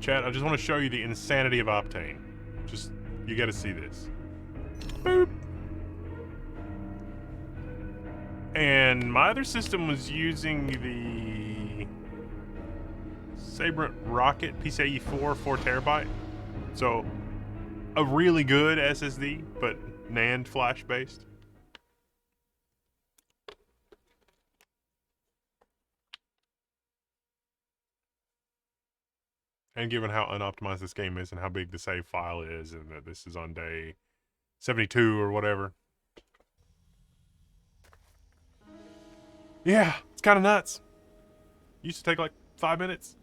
Chat, I just want to show you the insanity of Optane. Just, you gotta see this. Boop. And my other system was using the Sabrent Rocket PCIe 4 4TB. So, a really good SSD, but NAND flash based. And given how unoptimized this game is and how big the save file is, and that this is on day 72 or whatever. Yeah, it's kind of nuts. Used to take like 5 minutes.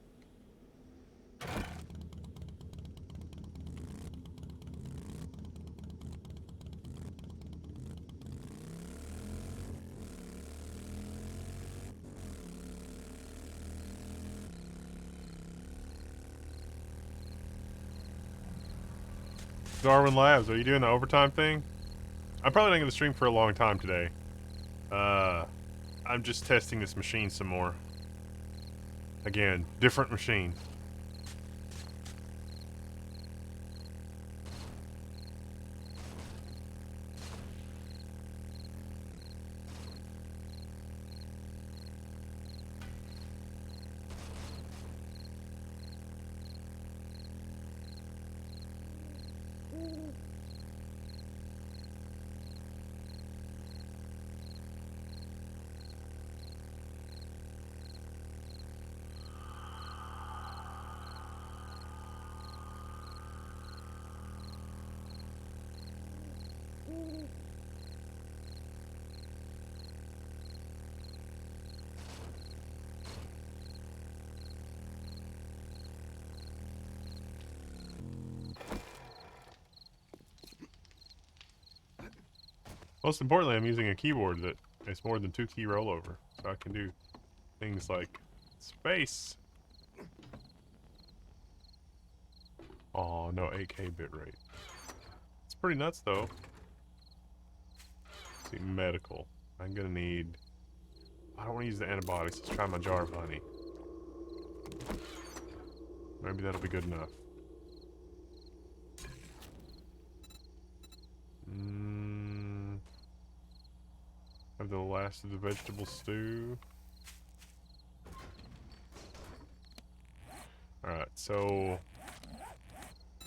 Darwin Labs, are you doing the overtime thing? I'm probably not going to stream for a long time today. I'm just testing this machine some more. Again, different machine. Most importantly, I'm using a keyboard that is more than 2 key rollover, so I can do things like space. Oh, no 8K bitrate. It's pretty nuts, though. Let's see, medical. I'm gonna need... I don't want to use the antibiotics. Let's try my jar of honey. Maybe that'll be good enough. Have the last of the vegetable stew. Alright, so...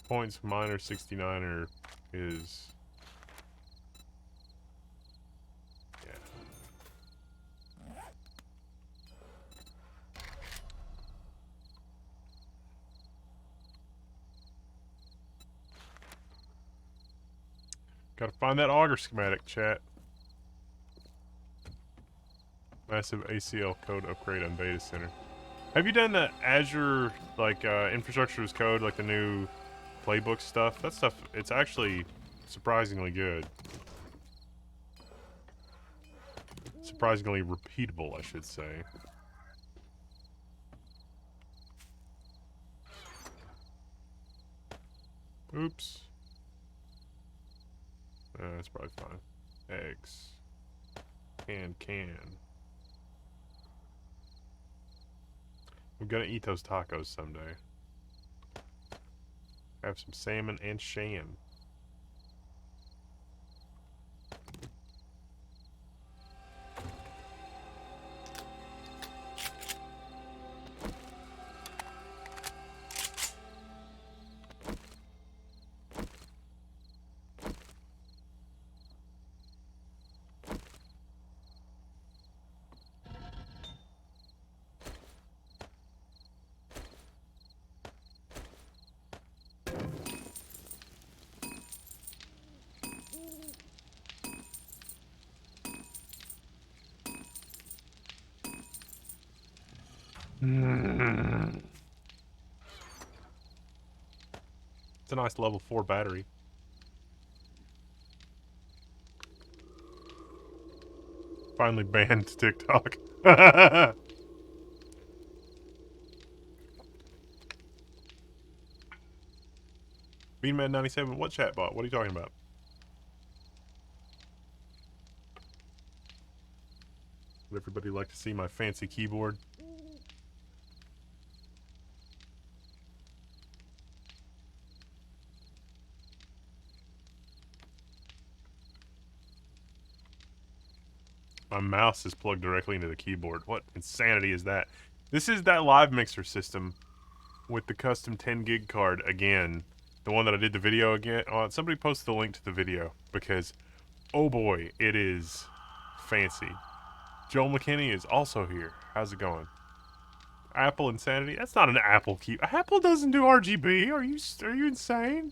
points minor 69er is... yeah. Gotta find that auger schematic, chat. Massive ACL code upgrade on Beta Center. Have you done the Azure, like, infrastructure as code, like the new playbook stuff? That stuff, it's actually surprisingly good. Surprisingly repeatable, I should say. Oops. That's probably fine. Eggs. Can. I'm gonna eat those tacos someday. Have some salmon and sham. It's a nice level 4 battery. Finally banned TikTok. Beanman97, what chatbot? What are you talking about? Would everybody like to see my fancy keyboard? My mouse is plugged directly into the keyboard. What insanity is that? This is that live mixer system with the custom 10 gig card again. The one that I did the video again. Oh, somebody posted the link to the video because, oh boy, it is fancy. Joel McKinney is also here. How's it going? Apple Insanity? That's not an Apple key. Apple doesn't do RGB. Are you insane?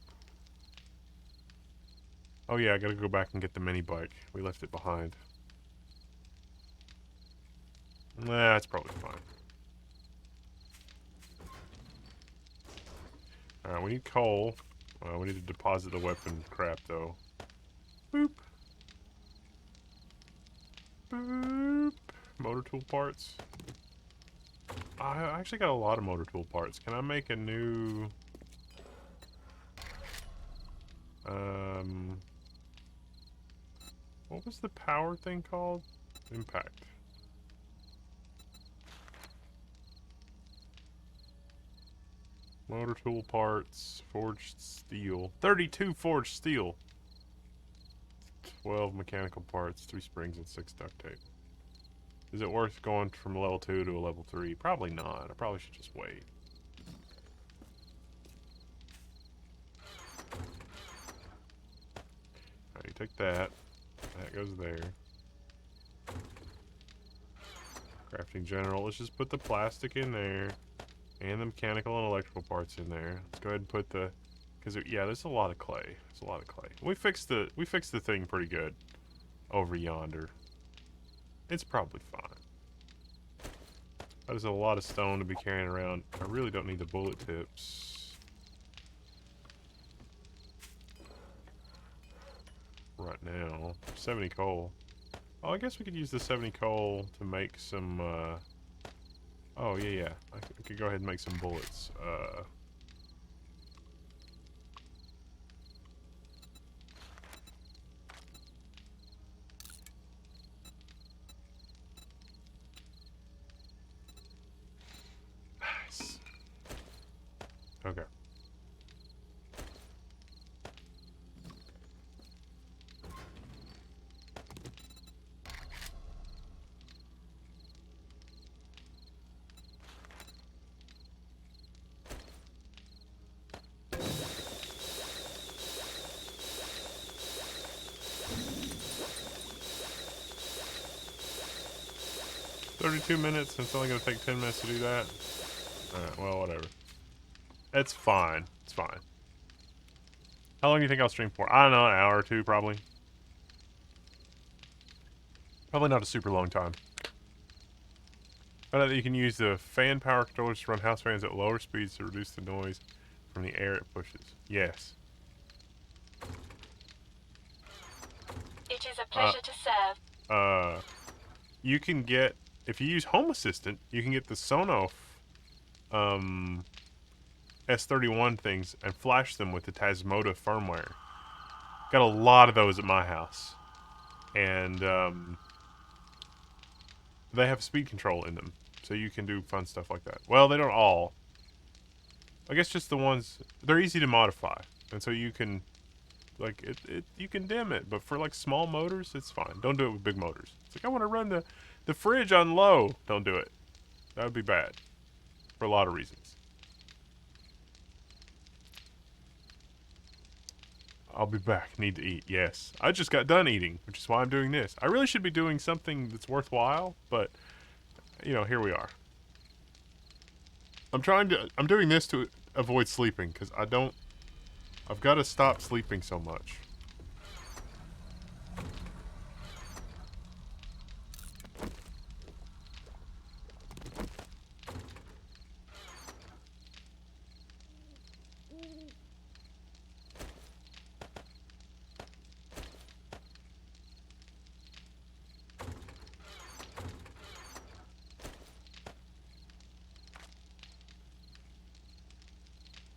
Oh yeah, I gotta go back and get the mini bike. We left it behind. Nah, that's probably fine. Alright, we need coal. We need to deposit the weapon crap, though. Boop. Boop. Motor tool parts. I actually got a lot of motor tool parts. Can I make a new... What was the power thing called? Impact. Motor tool parts, forged steel. 32 forged steel. 12 mechanical parts, 3 springs, and 6 duct tape. Is it worth going from a level 2 to a level 3? Probably not. I probably should just wait. Alright, you take that. That goes there. Crafting general. Let's just put the plastic in there. And the mechanical and electrical parts in there. Let's go ahead and put the... Because, yeah, there's a lot of clay. There's a lot of clay. We fixed the thing pretty good over yonder. It's probably fine. That is a lot of stone to be carrying around. I really don't need the bullet tips right now. 70 coal. Oh, I guess we could use the 70 coal to make some, Oh, yeah. I could go ahead and make some bullets. Nice. Okay. "32 minutes, and it's only gonna take 10 minutes to do that." Alright, well, whatever. It's fine. It's fine. How long do you think I'll stream for? I don't know, an hour or two, probably. Probably not a super long time. Found out that you can use the fan power controllers to run house fans at lower speeds to reduce the noise from the air it pushes. Yes. It is a pleasure to serve. You can get... If you use Home Assistant, you can get the Sonoff, S31 things and flash them with the Tasmota firmware. Got a lot of those at my house. And, they have speed control in them. So you can do fun stuff like that. Well, they don't all. I guess just the ones... They're easy to modify. And so you can... Like, you can dim it. But for, like, small motors, it's fine. Don't do it with big motors. It's like, I want to run the fridge on low. Don't do it. That would be bad. For a lot of reasons. I'll be back. Need to eat. Yes. I just got done eating, which is why I'm doing this. I really should be doing something that's worthwhile, but, you know, here we are. I'm doing this to avoid sleeping, because I've got to stop sleeping so much.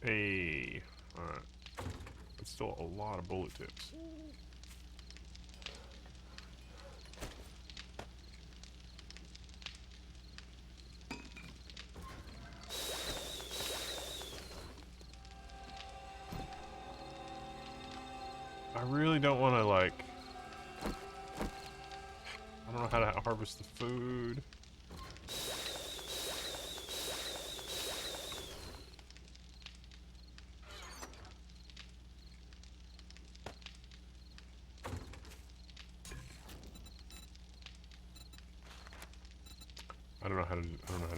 Hey. Alright. That's still a lot of bullet tips. I really don't want to, like... I don't know how to harvest the food. I don't know how to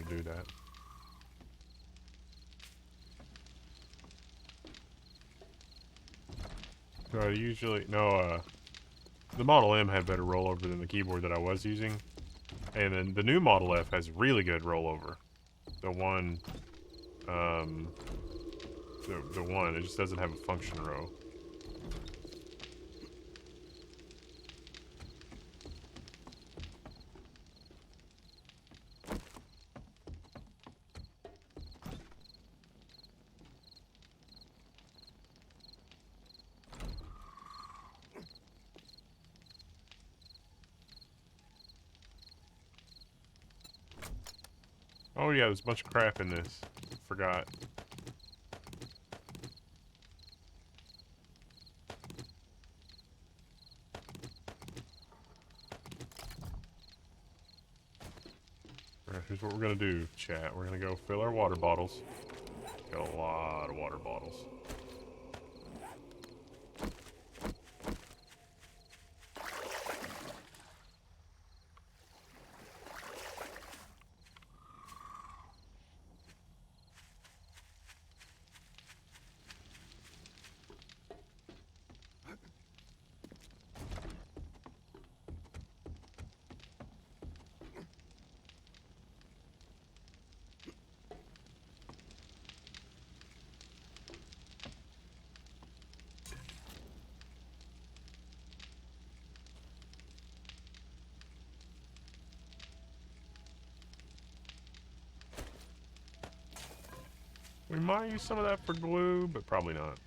do that. No, usually the Model M had better rollover than the keyboard that I was using, and then the new Model F has really good rollover. The one, the one, it just doesn't have a function row. Oh yeah, there's a bunch of crap in this. Forgot. Alright, here's what we're gonna do, chat. We're gonna go fill our water bottles. Got a lot of water bottles. We might use some of that for glue, but probably not.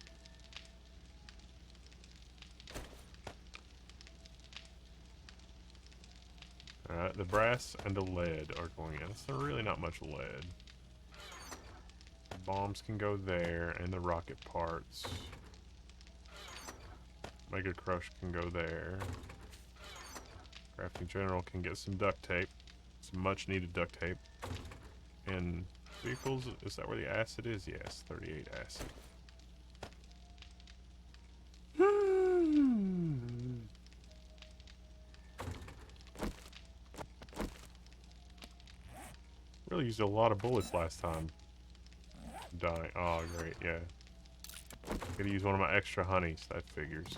Alright, the brass and the lead are going in. It's really not much lead. The bombs can go there, and the rocket parts. Mega Crush can go there. Crafting General can get some duct tape. Some much needed duct tape. And vehicles, is that where the acid is? Yes, 38 acid. Really used a lot of bullets last time. Dying. Oh, great, yeah. Gotta use one of my extra honeys, that figures.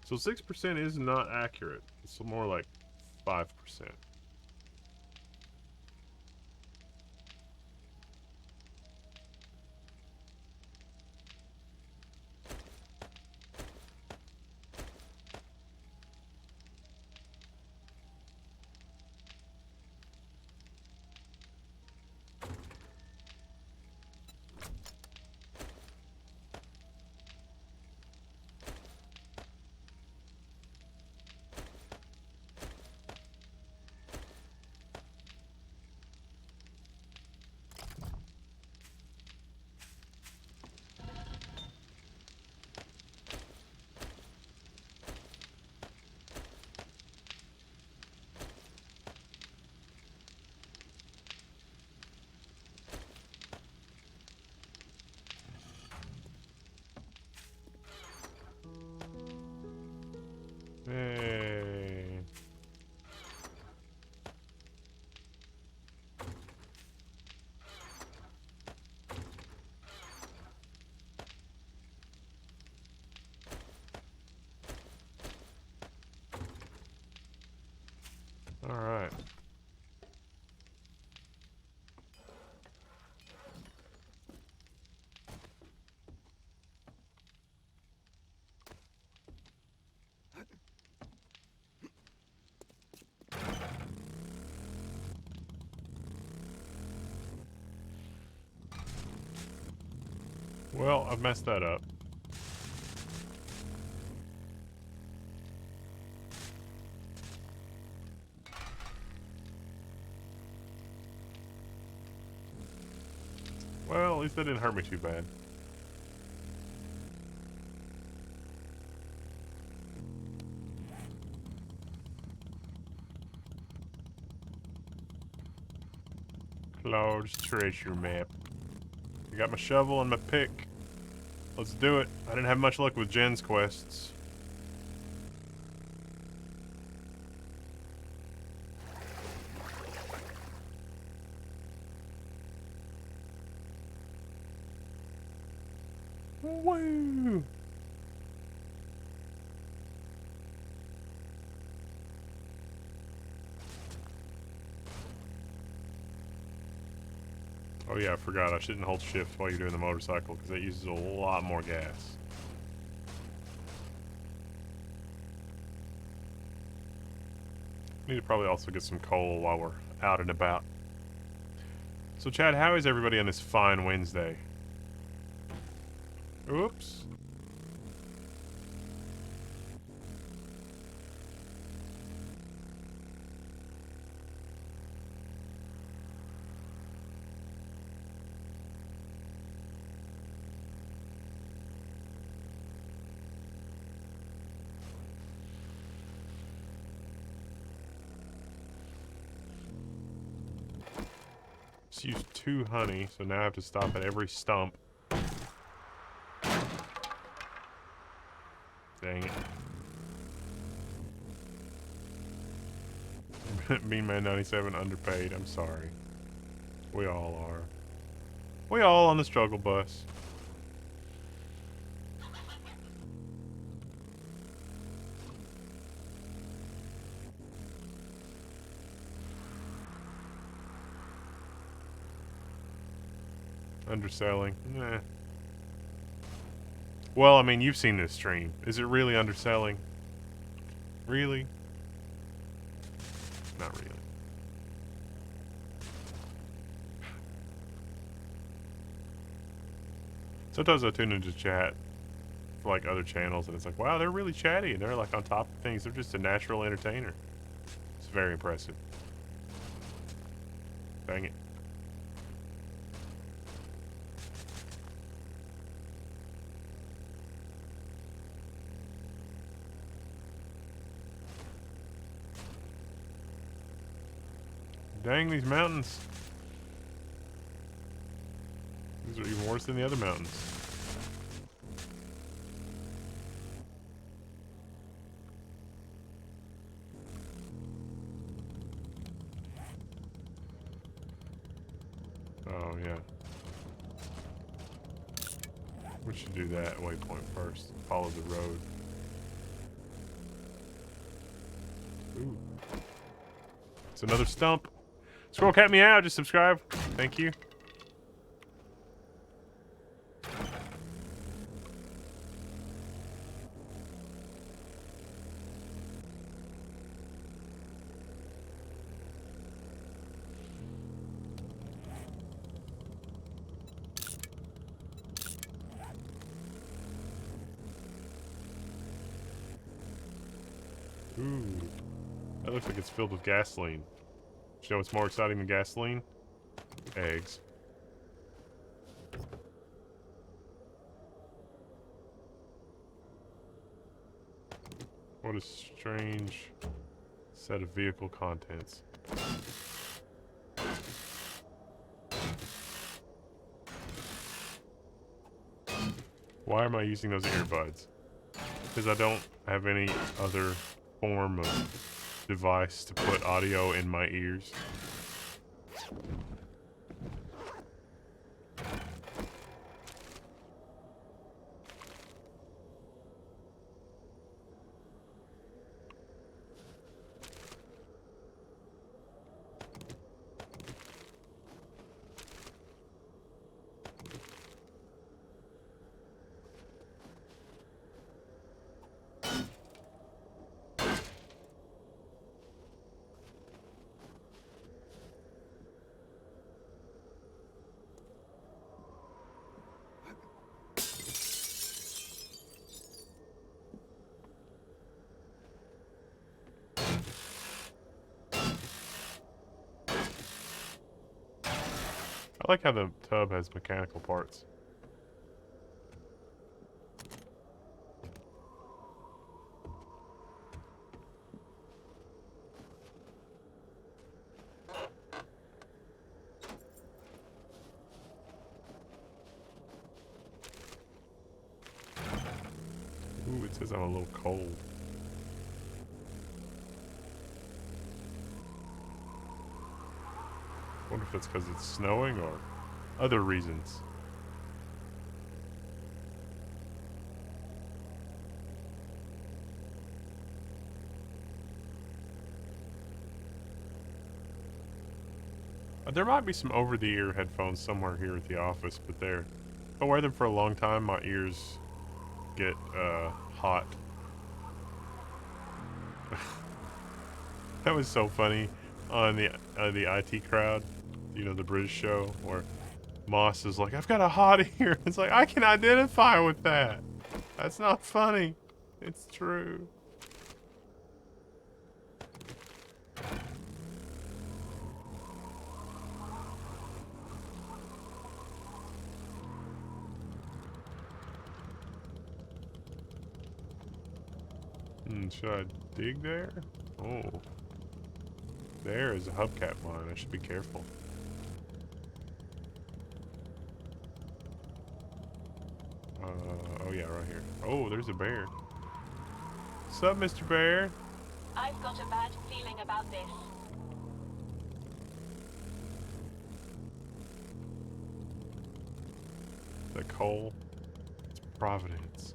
So 6% is not accurate. It's more like 5%. Hey. All right. Well, I've messed that up. Well, at least that didn't hurt me too bad. Claude's treasure map. I got my shovel and my pick. Let's do it. I didn't have much luck with Jen's quests. Woo! Oh yeah, I forgot. I shouldn't hold shift while you're doing the motorcycle because that uses a lot more gas. Need to probably also get some coal while we're out and about. So Chad, how is everybody on this fine Wednesday? Oops. Just used 2 honey, so now I have to stop at every stump. Dang it. Mean Man 97 underpaid. I'm sorry. We all are. We all on the struggle bus. Underselling. Nah. Well, I mean, you've seen this stream. Is it really underselling? Really? Not really. Sometimes I tune into chat for like other channels and it's like, wow, they're really chatty and they're like on top of things. They're just a natural entertainer. It's very impressive. Dang it. Dang, these mountains. These are even worse than the other mountains. Oh, yeah. We should do that waypoint first. Follow the road. Ooh. It's another stump. Squirrel cat me out. Just subscribe. Thank you. Ooh. That looks like it's filled with gasoline. You know what's more exciting than gasoline? Eggs. What a strange set of vehicle contents. Why am I using those earbuds? Because I don't have any other form of device to put audio in my ears. I like how the tub has mechanical parts. Says I'm a little cold. Wonder if it's because it's snowing or other reasons. There might be some over-the-ear headphones somewhere here at the office, but if I wear them for a long time, my ears get hot. That was so funny on the IT crowd, you know, the British show, where Moss is like, "I've got a hot ear." It's like, I can identify with that. That's not funny. It's true. Should I dig there? Oh. There is a hubcap mine. I should be careful. Oh yeah, right here. Oh, there's a bear. What's up, Mr. Bear? I've got a bad feeling about this. The coal. It's Providence.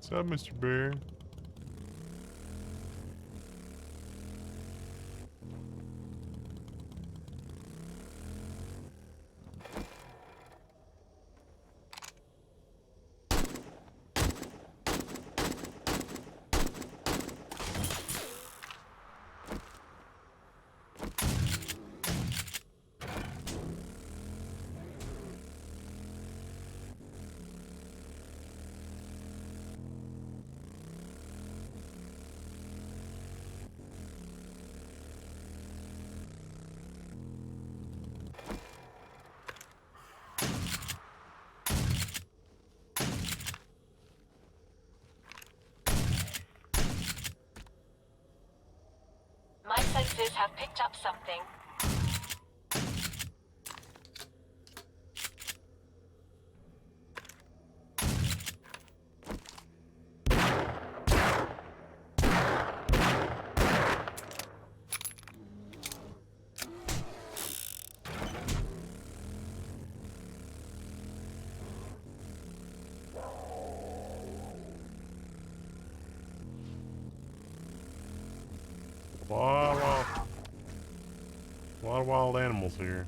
What's up, Mr. Bear? My senses have picked up something. A lot of wild animals here.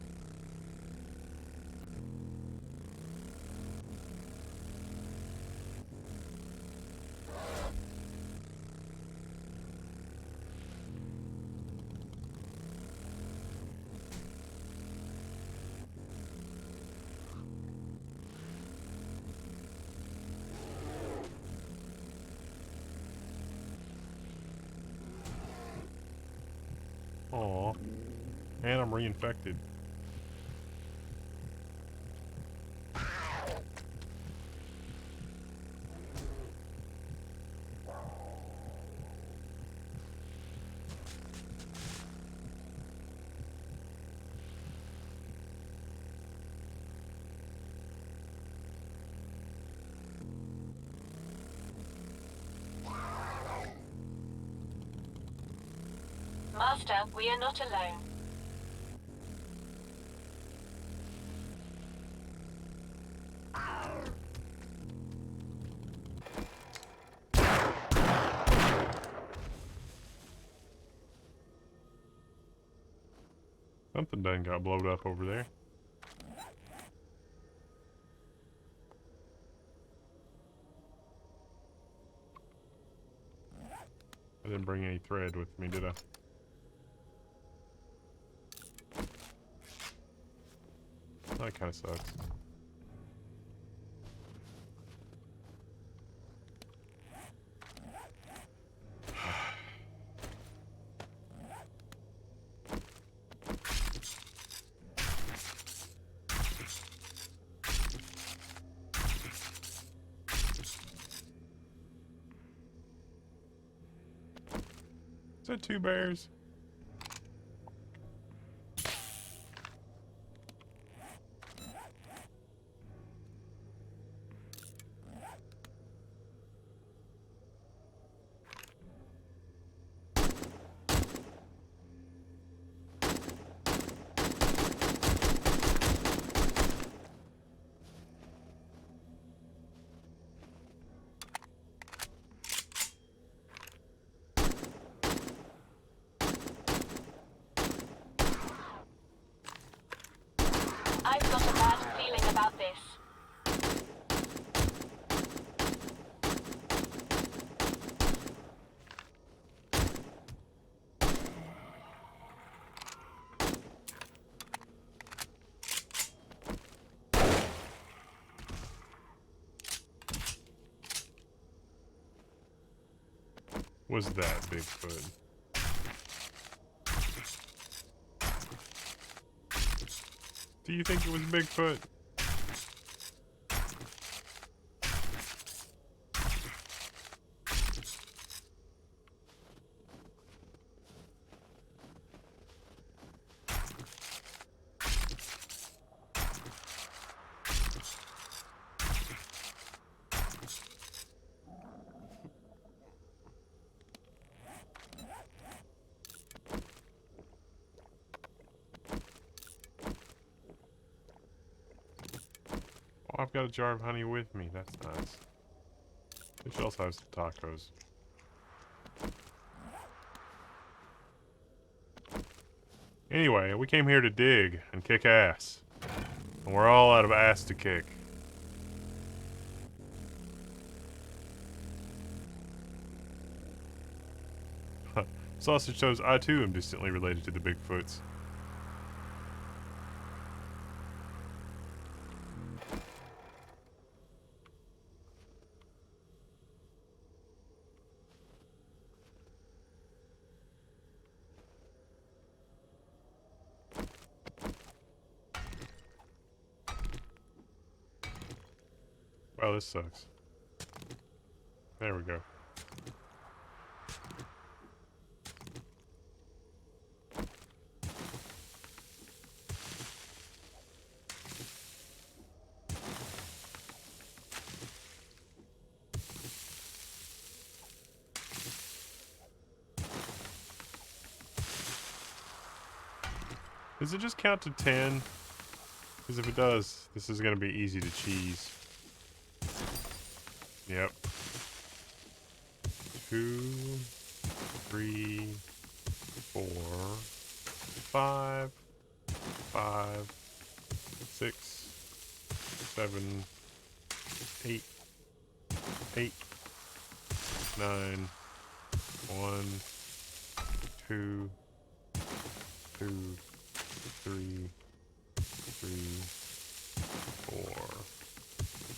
Aw. And I'm reinfected. Master, we are not alone. Something done got blowed up over there. I didn't bring any thread with me, did I? That kind of sucks. Is that 2 bears? I've got a bad feeling about this. Was that Bigfoot? Do you think it was Bigfoot? Oh, I've got a jar of honey with me. That's nice. We should also have some tacos. Anyway, we came here to dig and kick ass. And we're all out of ass to kick. Sausage shows I too am distantly related to the Bigfoots. Wow, this sucks. There we go. Does it just count to 10? Because if it does, this is going to be easy to cheese. Yep. 2, 3, 4, 5, 5, 6, 7, 8, 8, 9, 1, 2, 2, 3, 3, 4,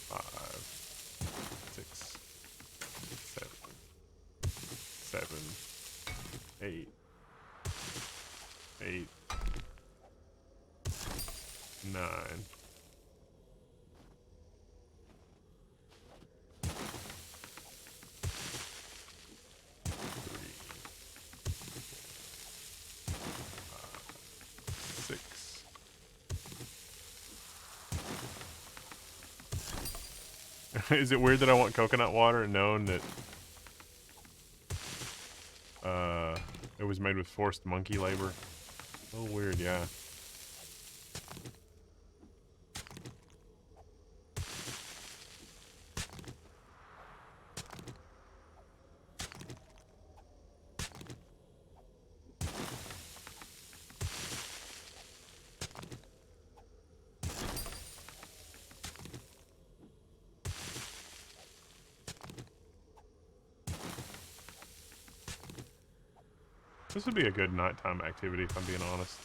5, 6, 7, 7, 8, 8, 9. Is it weird that I want coconut water knowing that it was made with forced monkey labor? Oh, weird, yeah. This would be a good nighttime activity, if I'm being honest.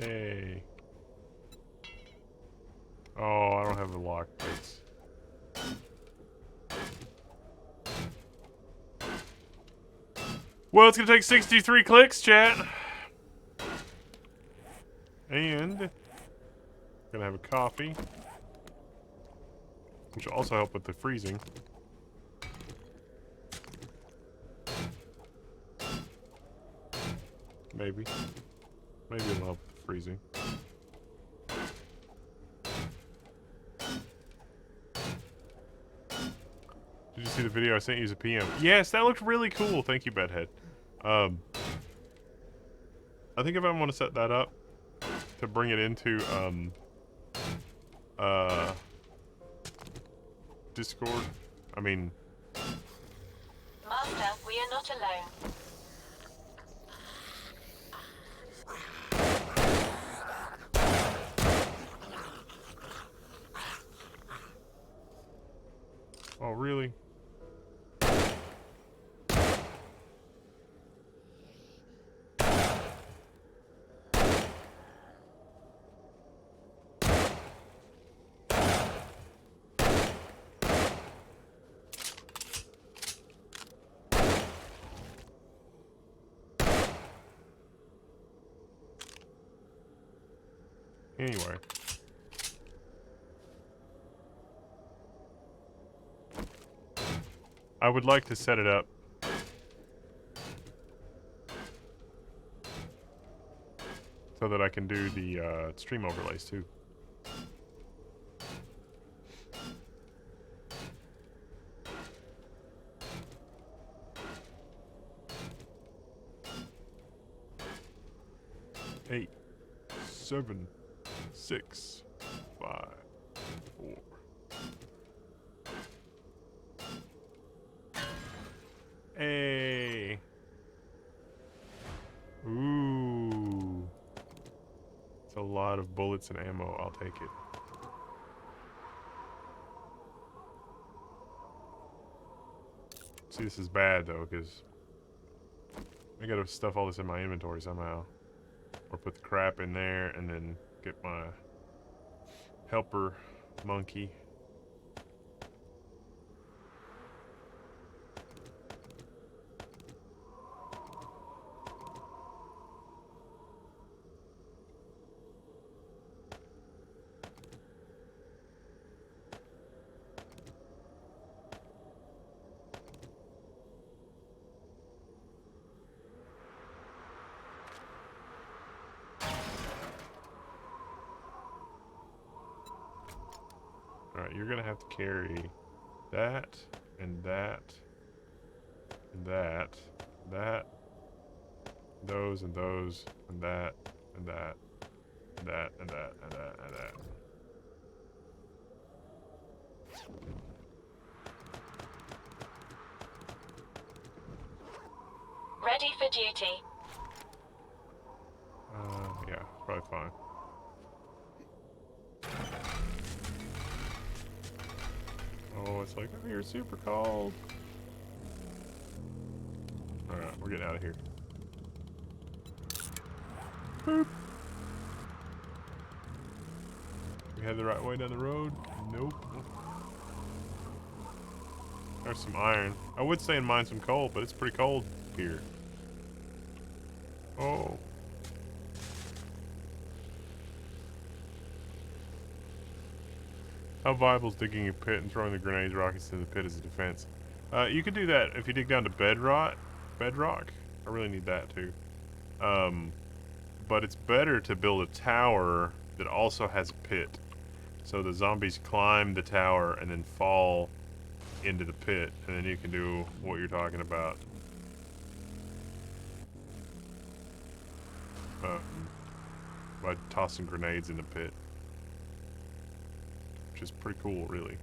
Hey. Oh, I don't have the lock picks. Well, it's gonna take 63 clicks, chat. And gonna have a coffee, which will also help with the freezing. Maybe. Maybe it'll help with the freezing. Did you see the video I sent you as a PM? Yes, that looked really cool. Thank you, Bedhead. I think if I want to set that up to bring it into Discord, I mean, Master, we are not alone. oh really? Anyway. I would like to set it up so that I can do the stream overlays too. Eight, 7, 6, 5, 4. Hey. Ooh. It's a lot of bullets and ammo. I'll take it. See, this is bad though, because I gotta stuff all this in my inventory somehow. Or put the crap in there and then get my helper monkey. Alright, you're gonna have to carry that, and that, and that, that, those, and those, and that, and that, and that, and that, and that, and that. Ready for duty. Yeah, probably fine. Oh, it's like, oh, you're super cold. Alright, we're getting out of here. Boop. We head the right way down the road? Nope. There's some iron. I would say mine some coal, but it's pretty cold here. Oh. How viable is digging a pit and throwing the grenades, rockets into the pit as a defense? You could do that if you dig down to bedrock. I really need that too. But it's better to build a tower that also has a pit. So the zombies climb the tower and then fall into the pit, and then you can do what you're talking about. By tossing grenades in the pit. Which is pretty cool, really.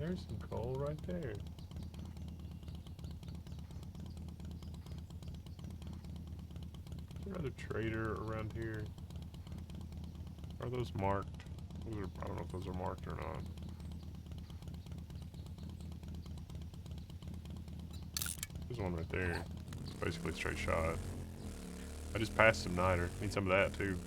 There's some coal right there. Is there another trader around here? Are those marked? Those are, I don't know if those are marked or not. There's one right there. It's basically a straight shot. I just passed some niter. Need some of that too.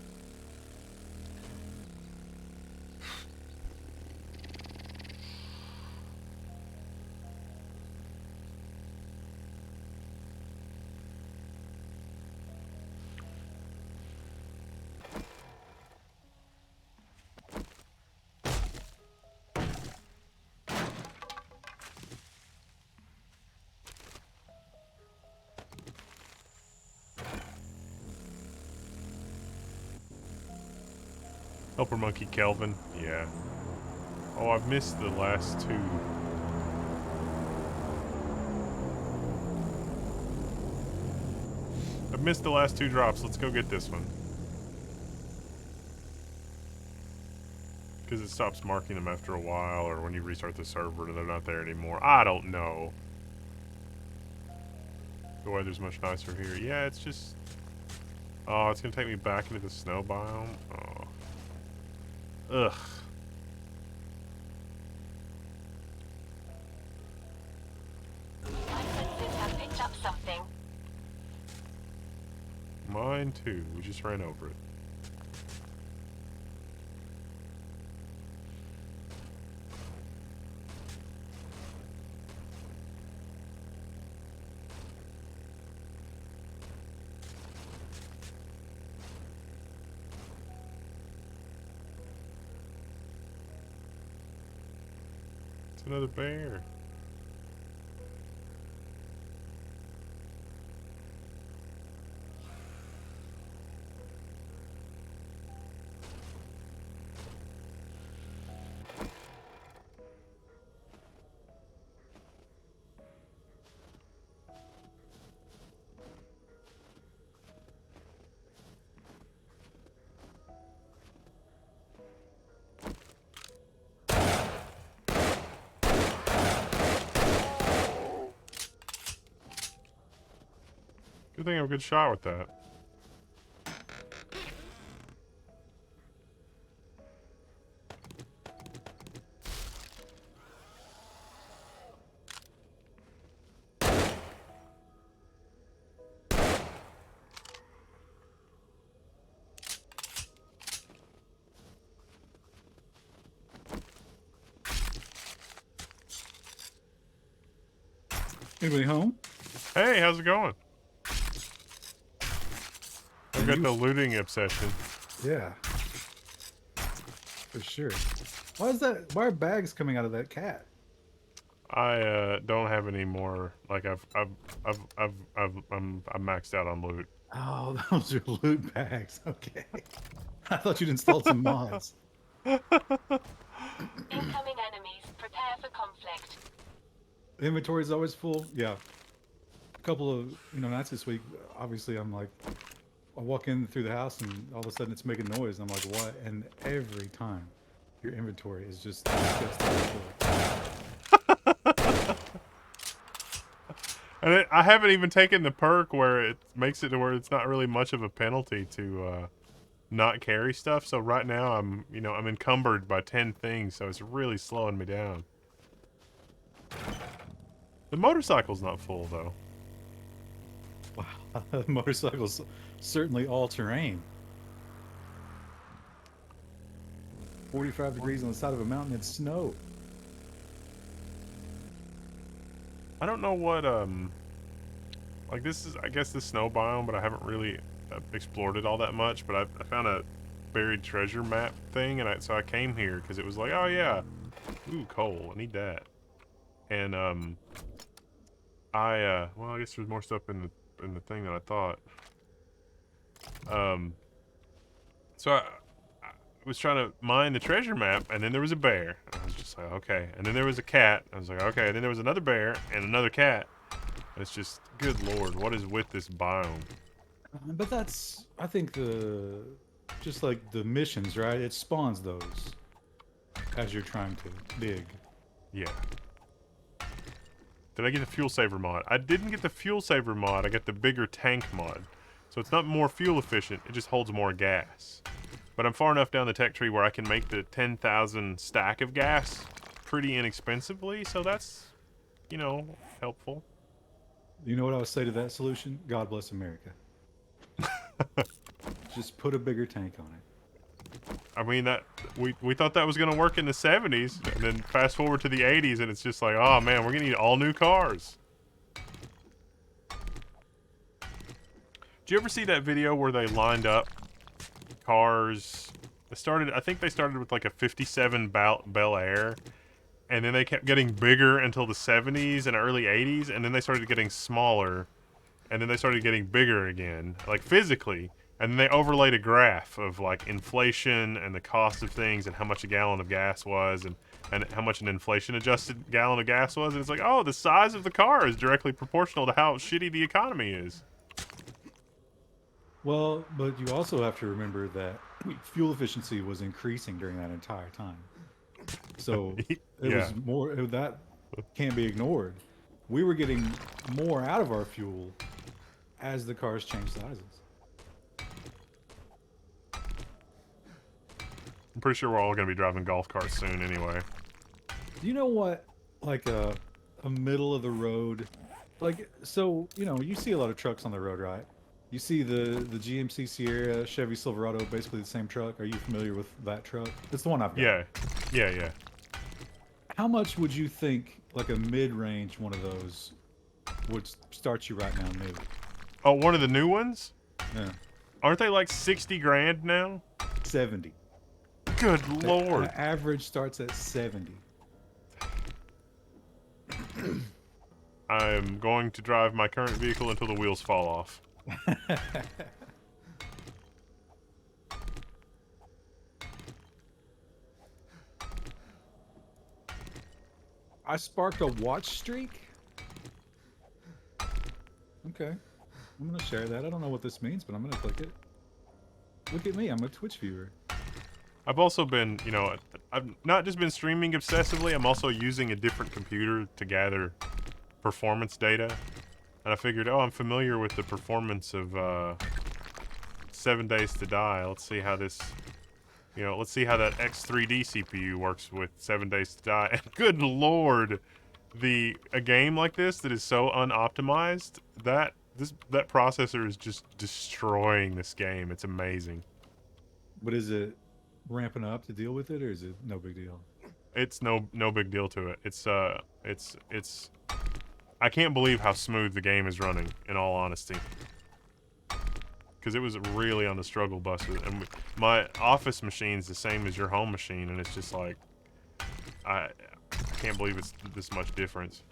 Helper Monkey Kelvin, yeah. Oh, I've missed the last two. I've missed the last two drops. Let's go get this one. Because it stops marking them after a while, or when you restart the server and they're not there anymore. I don't know. The weather's much nicer here. Yeah, it's just... Oh, it's gonna take me back into the snow biome? Oh. Ugh. My senses have picked up something. Mine too. We just ran over it. It's another bear. Good thing I have a good shot with that. Anybody home? Hey, how's it going? I've got the looting obsession. Yeah. For sure. Why is that? Why are bags coming out of that cat? I don't have any more. Like I'm maxed out on loot. Oh, those are loot bags. Okay. I thought you'd installed some mods. Incoming enemies. Prepare for conflict. Inventory is always full. Yeah. A couple of nights this week. Obviously, I'm like, I walk in through the house and all of a sudden it's making noise. And I'm like, what? And every time, your inventory is just disgusting. And I haven't even taken the perk where it makes it to where it's not really much of a penalty to not carry stuff. So right now I'm encumbered by 10 things, so it's really slowing me down. The motorcycle's not full though. Wow, the motorcycle's certainly all terrain. 45 degrees on the side of a mountain, it's snow. I don't know what like this is, I guess, the snow biome, but I haven't really explored it all that much. But I found a buried treasure map thing, and so I came here because it was like, oh yeah, ooh, coal, I need that. And well, I guess there's more stuff in the thing than I thought. So I was trying to mine the treasure map, and then there was a bear. I was just like, okay. And then there was a cat. I was like, okay. And then there was another bear and another cat. And it's just, good lord, what is with this biome? But that's, I think, just like the missions, right? It spawns those as you're trying to dig. Yeah. Did I get the fuel saver mod? I didn't get the fuel saver mod. I got the bigger tank mod. So it's not more fuel efficient. It just holds more gas. But I'm far enough down the tech tree where I can make the 10,000 stack of gas pretty inexpensively. So that's, you know, helpful. You know what I would say to that solution? God bless America. Just put a bigger tank on it. I mean, that we thought that was going to work in the 70s, and then fast forward to the 80s, and it's just like, oh man, we're going to need all new cars. Did you ever see that video where they lined up cars? I think they started with like a 57 Bel Air, and then they kept getting bigger until the 70s and early 80s, and then they started getting smaller, and then they started getting bigger again, like physically. And then they overlaid a graph of like inflation and the cost of things and how much a gallon of gas was and how much an inflation adjusted gallon of gas was. And it's like, oh, the size of the car is directly proportional to how shitty the economy is. Well, but you also have to remember that fuel efficiency was increasing during that entire time. So it Yeah. was more, that can't be ignored. We were getting more out of our fuel as the cars changed sizes. I'm pretty sure we're all going to be driving golf carts soon anyway. Do you know what, like a middle of the road, like, so, you know, you see a lot of trucks on the road, right? You see the GMC Sierra, Chevy Silverado, basically the same truck. Are you familiar with that truck? It's the one I've got. Yeah. How much would you think, like a mid-range one of those, would start you right now new? Oh, one of the new ones? Yeah. Aren't they like 60 grand now? 70. Good lord. The average starts at 70. I'm going to drive my current vehicle until the wheels fall off. I sparked a watch streak? Okay. I'm going to share that. I don't know what this means, but I'm going to click it. Look at me. I'm a Twitch viewer. I've also been, you know, I've not just been streaming obsessively, I'm also using a different computer to gather performance data. And I figured, oh, I'm familiar with the performance of 7 Days to Die. Let's see how this, you know, let's see how that X3D CPU works with 7 Days to Die. And good lord, a game like this that is so unoptimized, that processor is just destroying this game. It's amazing. But is it ramping up to deal with it, or is it no big deal? It's no big deal to it. It's I can't believe how smooth the game is running, in all honesty. Because it was really on the struggle bus. And my office machine's the same as your home machine, and it's just like, I can't believe it's this much difference.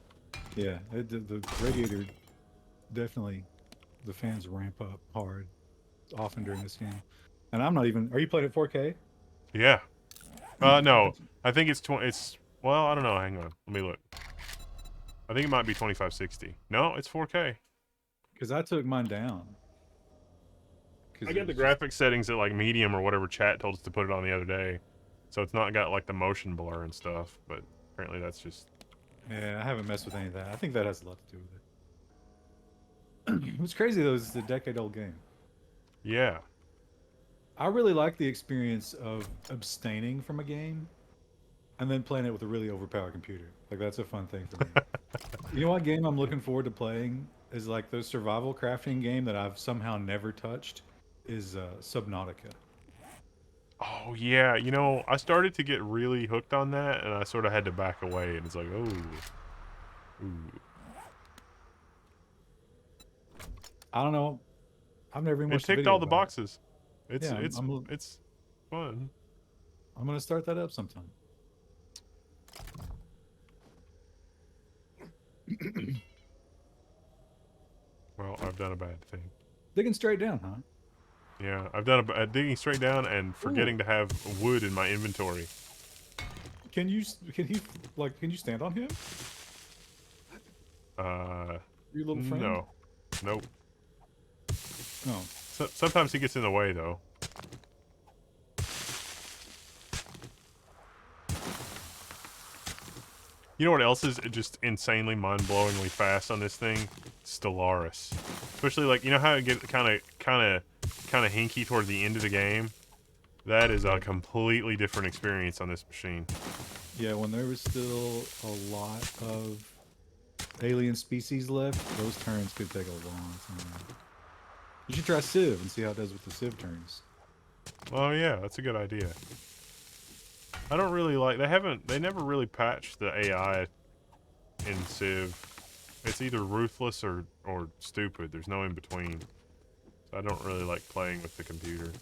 Yeah, the radiator, definitely, the fans ramp up hard, often during this game. And I'm not even, are you playing at 4K? Yeah. No. I think it's well, I don't know. Hang on. Let me look. I think it might be 2560. No, it's 4K. Because I took mine down. I got the graphics settings at like medium or whatever chat told us to put it on the other day. So it's not got like the motion blur and stuff, but apparently that's just... Yeah, I haven't messed with any of that. I think that has a lot to do with it. What's crazy though is it's a decade-old game. Yeah. I really like the experience of abstaining from a game and then playing it with a really overpowered computer. Like, that's a fun thing for me. You know what game I'm looking forward to playing is like the survival crafting game that I've somehow never touched is Subnautica. Oh, yeah. You know, I started to get really hooked on that, and I sort of had to back away, and it's like, oh. Ooh. I don't know. I've never even watched It ticked all the boxes. It's fun. I'm gonna start that up sometime. Well, I've done a bad thing. Digging straight down, huh? Yeah, I've done a digging straight down and forgetting to have wood in my inventory. Can you stand on him? Your little friend? No. Nope. No. Sometimes he gets in the way, though. You know what else is just insanely mind-blowingly fast on this thing? Stellaris. Especially like, you know how it gets kind of hinky toward the end of the game? That is a completely different experience on this machine. Yeah, when there was still a lot of alien species left, those turns could take a long time. You should try Civ and see how it does with the Civ turns. Oh yeah, that's a good idea. I don't really like, they never really patched the AI in Civ. It's either ruthless or stupid. There's no in between. So I don't really like playing with the computer.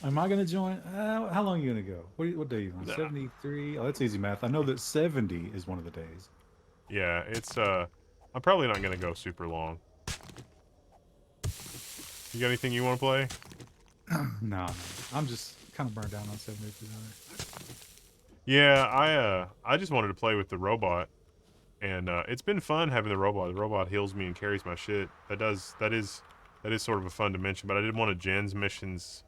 Am I going to join? How long are you going to go? What day are you on? Nah. 73? Oh, that's easy math. I know that 70 is one of the days. Yeah, it's, I'm probably not gonna go super long. You got anything you want to play? No, I'm just kind of burned down on 73. Yeah, I just wanted to play with the robot. And, it's been fun having the robot. The robot heals me and carries my shit. That is sort of a fun dimension, but I did one of Jen's missions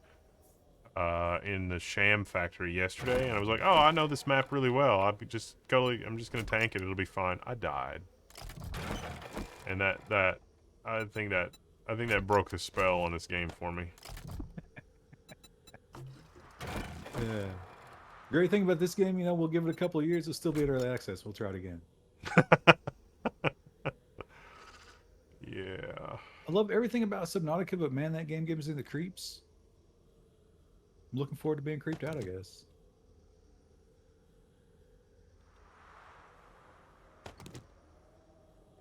in the Sham factory yesterday, and I was like, oh, I know this map really well. I'm just gonna tank it. It'll be fine. I died, and I think that broke the spell on this game for me. Yeah. Great thing about this game, you know, we'll give it a couple of years. It'll still be at early access. We'll try it again. Yeah. I love everything about Subnautica, but man, that game gives me the creeps. I'm looking forward to being creeped out, I guess.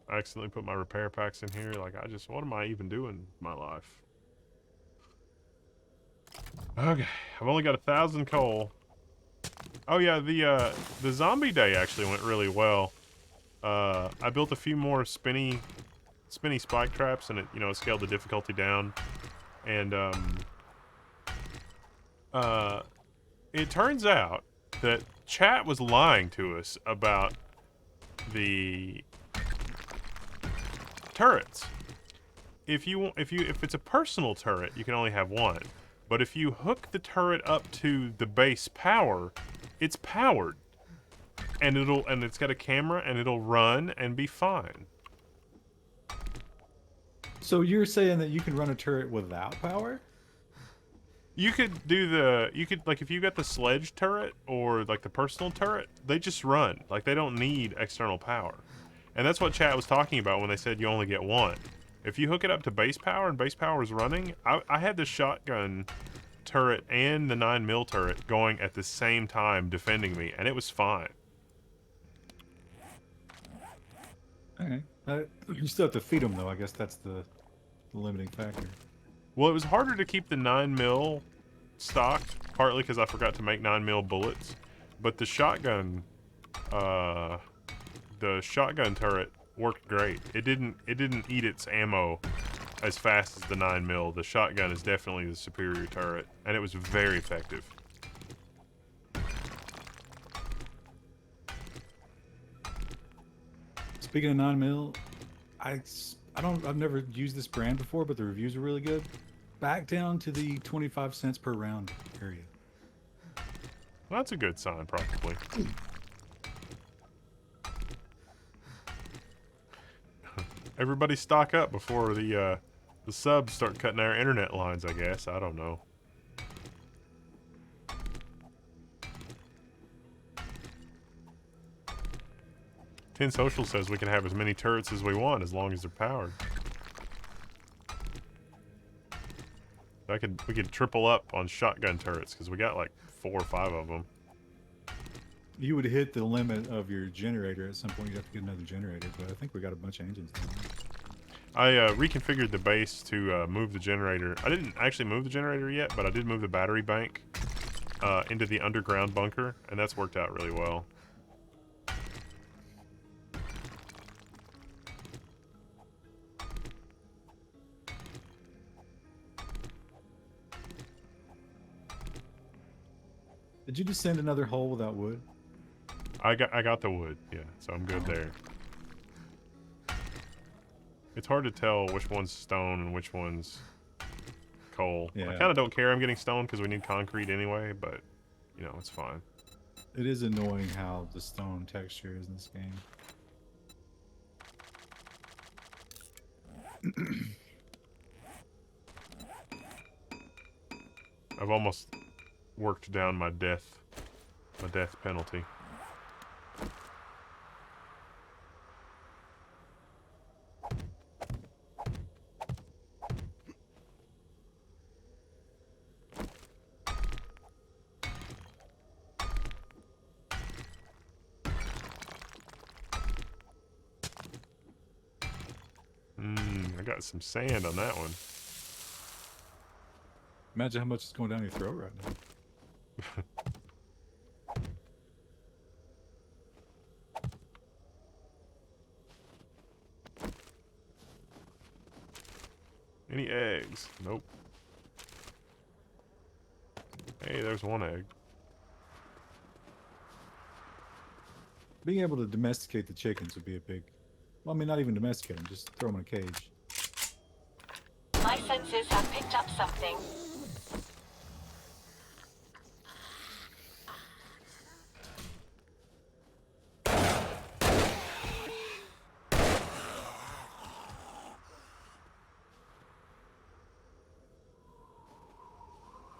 I accidentally put my repair packs in here. Like, what am I even doing in my life? Okay, I've only got 1,000 coal. Oh yeah, the zombie day actually went really well. I built a few more spinny spike traps, and it scaled the difficulty down. And it turns out that chat was lying to us about the turrets. If it's a personal turret, you can only have one. But if you hook the turret up to the base power, it's powered. And it's got a camera, and it'll run and be fine. So you're saying that you can run a turret without power? You could like, if you got the sledge turret or like the personal turret, they just run. Like, they don't need external power. And that's what chat was talking about when they said you only get one. If you hook it up to base power and base power is running, I had the shotgun turret and the 9mm turret going at the same time defending me, and it was fine. Okay. You still have to feed them, though. I guess that's the limiting factor. Well, it was harder to keep the 9mm stocked, partly because I forgot to make 9mm bullets. But the shotgun turret worked great. It didn't eat its ammo as fast as the 9mm. The shotgun is definitely the superior turret, and it was very effective. Speaking of 9mm, I've never used this brand before, but the reviews are really good. Back down to the 25 cents per round area. Well, that's a good sign, probably. Everybody stock up before the subs start cutting our internet lines, I guess. I don't know. Ten Social says we can have as many turrets as we want as long as they're powered. We could triple up on shotgun turrets because we got like 4 or 5 of them. You would hit the limit of your generator at some point. You'd have to get another generator, but I think we got a bunch of engines now. I reconfigured the base to move the generator. I didn't actually move the generator yet, but I did move the battery bank into the underground bunker, and that's worked out really well. Did you just send another hole without wood? I got the wood, yeah, so I'm good there. It's hard to tell which one's stone and which one's coal. Yeah. I kind of don't care I'm getting stone because we need concrete anyway, but, it's fine. It is annoying how the stone texture is in this game. I've almost worked down my death penalty. I got some sand on that one. Imagine how much is going down your throat right now. Any eggs? Nope. Hey, there's one egg. Being able to domesticate the chickens would be a big... Well, I mean, not even domesticate them, just throw them in a cage. My senses have picked up something.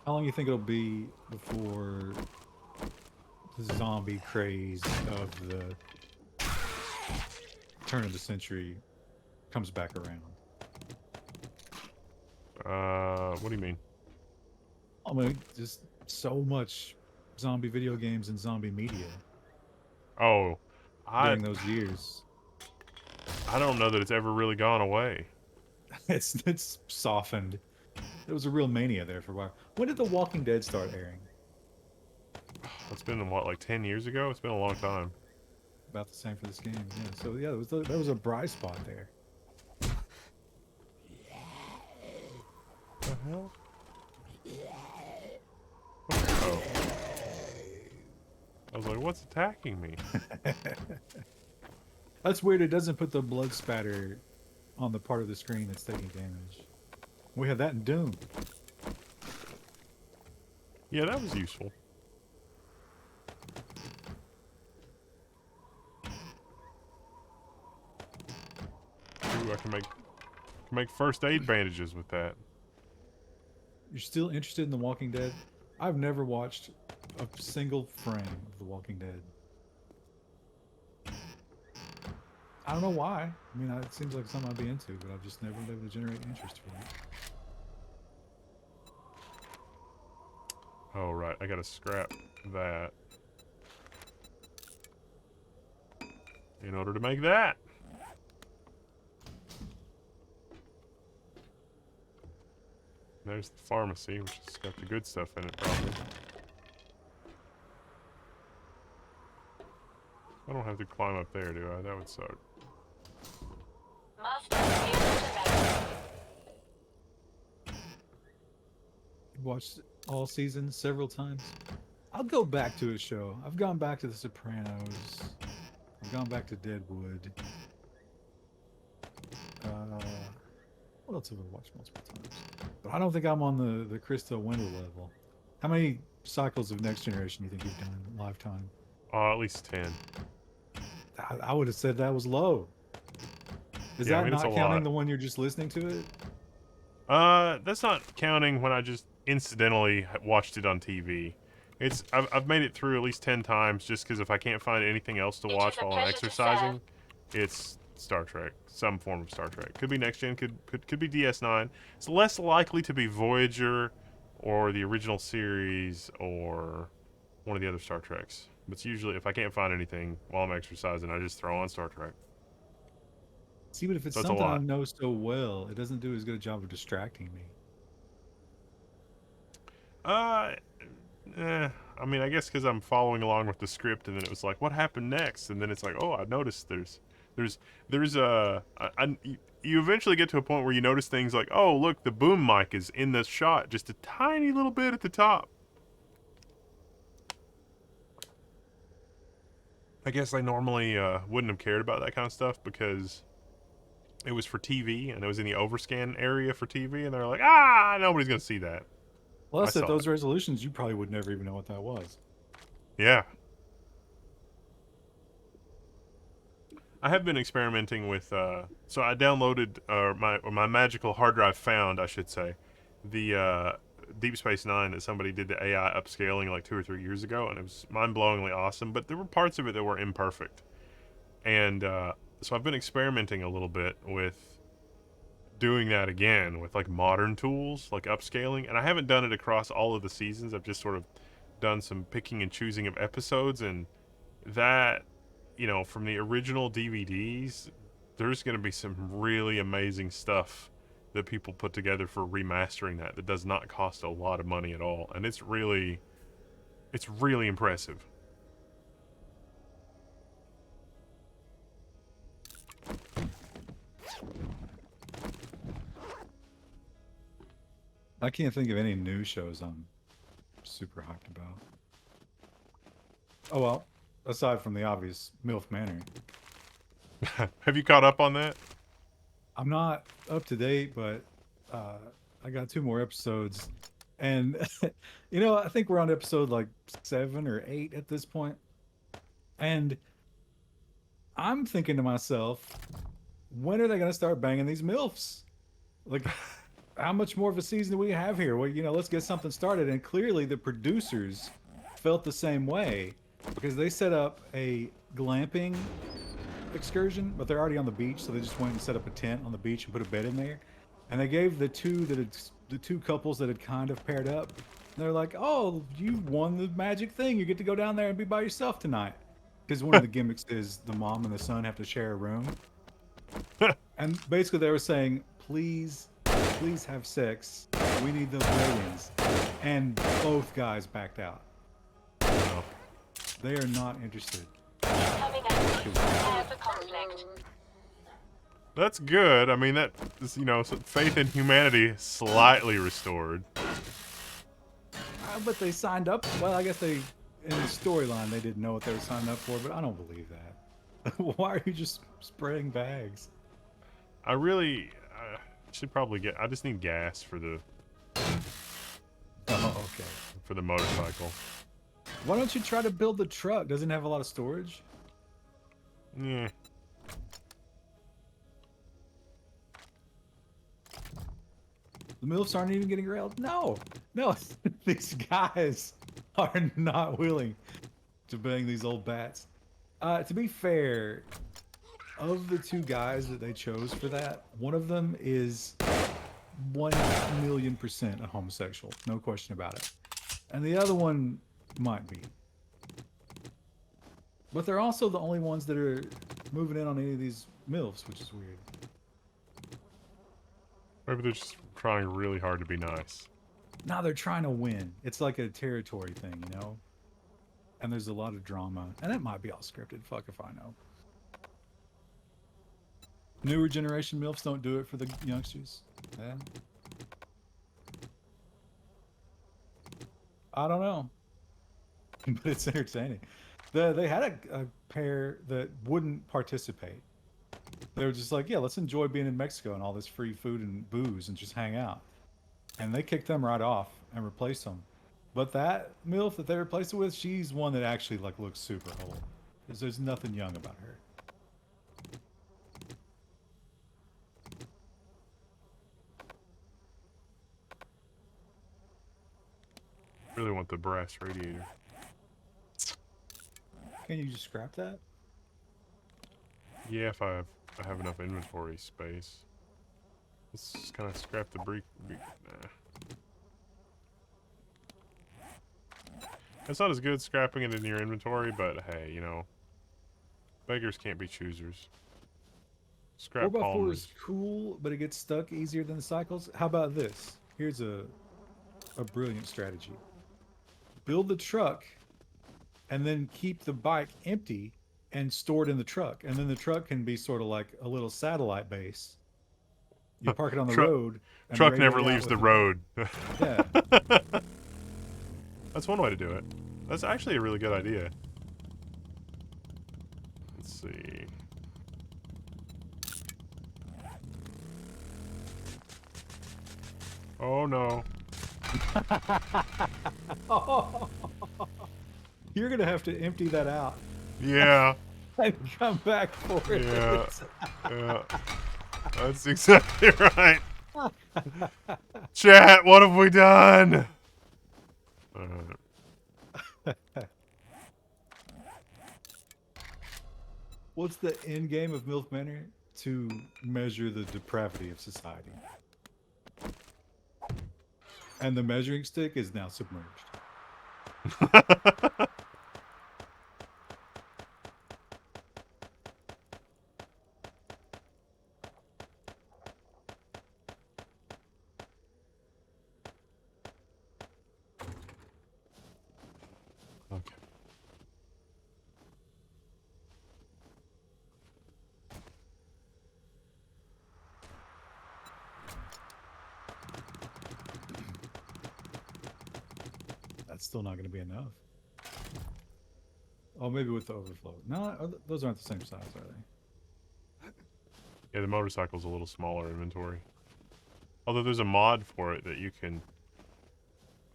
How long do you think it'll be before the zombie craze of the turn of the century comes back around? What do you mean? I mean, just so much zombie video games and zombie media Oh, during those years. I don't know that it's ever really gone away. It's softened. There was a real mania there for a while. When did The Walking Dead start airing? It's been, what, like 10 years ago? It's been a long time. About the same for this game. Yeah. So yeah, there was a bright spot there. What the hell? Oh. I was like, what's attacking me? That's weird. It doesn't put the blood spatter on the part of the screen that's taking damage. We had that in Doom. Yeah, that was useful. Ooh, I can make first aid bandages with that. You're still interested in The Walking Dead? I've never watched a single frame of The Walking Dead. I don't know why. I mean, it seems like something I'd be into, but I've just never been able to generate interest for it. Oh, right. I gotta scrap that in order to make that. There's the pharmacy, which has got the good stuff in it, probably. I don't have to climb up there, do I? That would suck. Master field Watched all seasons several times. I'll go back to a show. I've gone back to The Sopranos. I've gone back to Deadwood. What else have I watched multiple times? But I don't think I'm on the Krista Wendell level. How many cycles of Next Generation do you think you've done lifetime? At least 10. I would have said that was low. Is Yeah, I that mean, it's not a counting lot. the one you're just listening to it? That's not counting when I just incidentally watched it on TV. I've made it through at least 10 times just because if I can't find anything else to It watch is a while I'm pleasure to exercising, it's Star Trek, some form of Star Trek. Could be Next Gen, could be DS9. It's less likely to be Voyager or the original series or one of the other Star Treks. But it's usually, if I can't find anything while I'm exercising, I just throw on Star Trek. See, but if it's So it's a something I lot. know so well, it doesn't do as good a job of distracting me. I mean, I guess because I'm following along with the script, and then it was like, what happened next? And then it's like, oh, I noticed there's you eventually get to a point where you notice things like, oh, look, the boom mic is in the shot just a tiny little bit at the top. I guess I normally wouldn't have cared about that kind of stuff because it was for TV, and it was in the overscan area for TV, and they're like, nobody's going to see that. Plus, I at saw those it. resolutions, you probably would never even know what that was. Yeah, I have been experimenting with. So I downloaded my magical hard drive found, I should say, the Deep Space Nine that somebody did the AI upscaling like 2 or 3 years ago, and it was mind-blowingly awesome. But there were parts of it that were imperfect, and so I've been experimenting a little bit with doing that again with like modern tools, like upscaling. And I haven't done it across all of the seasons. I've just sort of done some picking and choosing of episodes, and that, from the original DVDs, there's going to be some really amazing stuff that people put together for remastering that does not cost a lot of money at all, and it's really impressive. I can't think of any new shows I'm super hyped about. Oh well, aside from the obvious MILF Manor. Have you caught up on that? I'm not up to date, but uh, I got 2 more episodes, and I think we're on episode like 7 or 8 at this point, and I'm thinking to myself, when are they going to start banging these milfs? Like, how much more of a season do we have here? Well, let's get something started. And clearly, the producers felt the same way because they set up a glamping excursion, but they're already on the beach, so they just went and set up a tent on the beach and put a bed in there. And they gave the two couples that had kind of paired up. They're like, "Oh, you won the magic thing. You get to go down there and be by yourself tonight." Because one of the gimmicks is the mom and the son have to share a room. And basically, they were saying, "Please, please have sex. We need those ratings." And both guys backed out. No. They are not interested. Incoming enemy. Prepare for conflict. That's good. I mean, that is, faith in humanity slightly restored. But they signed up. Well, I guess in the storyline, they didn't know what they were signing up for, but I don't believe that. Why are you just spraying bags? I really should probably I just need gas for the Oh, okay. motorcycle. Why don't you try to build the truck? Doesn't it have a lot of storage? Yeah. The MILFs aren't even getting railed? No. These guys are not willing to bang these old bats. To be fair, of the 2 guys that they chose for that, one of them is 1,000,000% a homosexual. No question about it. And the other one might be. But they're also the only ones that are moving in on any of these MILFs, which is weird. Maybe they're just trying really hard to be nice. Now they're trying to win. It's like a territory thing, And there's a lot of drama. And it might be all scripted. Fuck if I know. Newer generation MILFs don't do it for the youngsters. Yeah. I don't know. But it's entertaining. They had a pair that wouldn't participate. They were just like, yeah, let's enjoy being in Mexico and all this free food and booze and just hang out. And they kicked them right off and replaced them. But that MILF that they replaced it with, she's one that actually looks super old. Because there's nothing young about her. Really want the brass radiator. Can you just scrap that? Yeah, if I have enough inventory space. Let's just kind of scrap the brick. Nah. It's not as good scrapping it in your inventory, but hey, beggars can't be choosers. Scrap 4x4 polymers. is cool, but it gets stuck easier than the cycles. How about this? Here's a brilliant strategy. Build the truck and then keep the bike empty and stored in the truck. And then the truck can be sort of like a little satellite base. You park it on the road. And Truck radiate never out leaves with the road. Yeah. That's one way to do it. That's actually a really good idea. Let's see. Oh no. Oh, you're going to have to empty that out. Yeah. and come back for Yeah, it. yeah, that's exactly right. Chat, what have we done? What's the end game of MILF Manor? To measure the depravity of society. And the measuring stick is now submerged. Okay. That's still not going to be enough. Oh, maybe with the overflow. No, those aren't the same size, are they? Yeah, the motorcycle's a little smaller inventory. Although there's a mod for it that you can.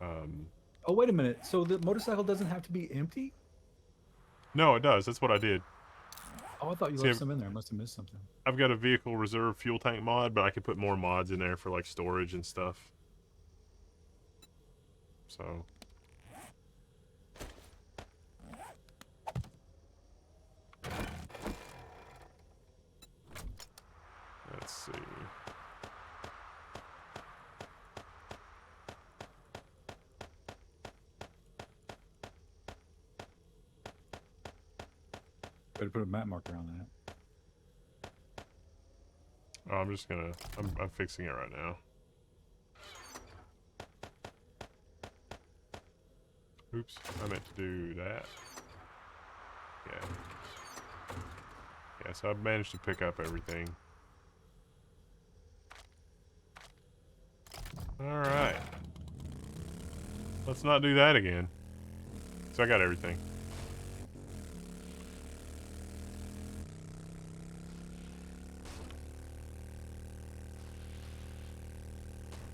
Oh, wait a minute. So the motorcycle doesn't have to be empty? No, it does. That's what I did. Oh, I thought you See, left some in there. I must have missed something. I've got a vehicle reserve fuel tank mod, but I could put more mods in there for like storage and stuff. So. Let's see. Better put a map marker on that. Oh, I'm just gonna. I'm fixing it right now. Oops, I meant to do that. Yeah. Yeah, so I've managed to pick up everything. Alright. Let's not do that again. So I got everything.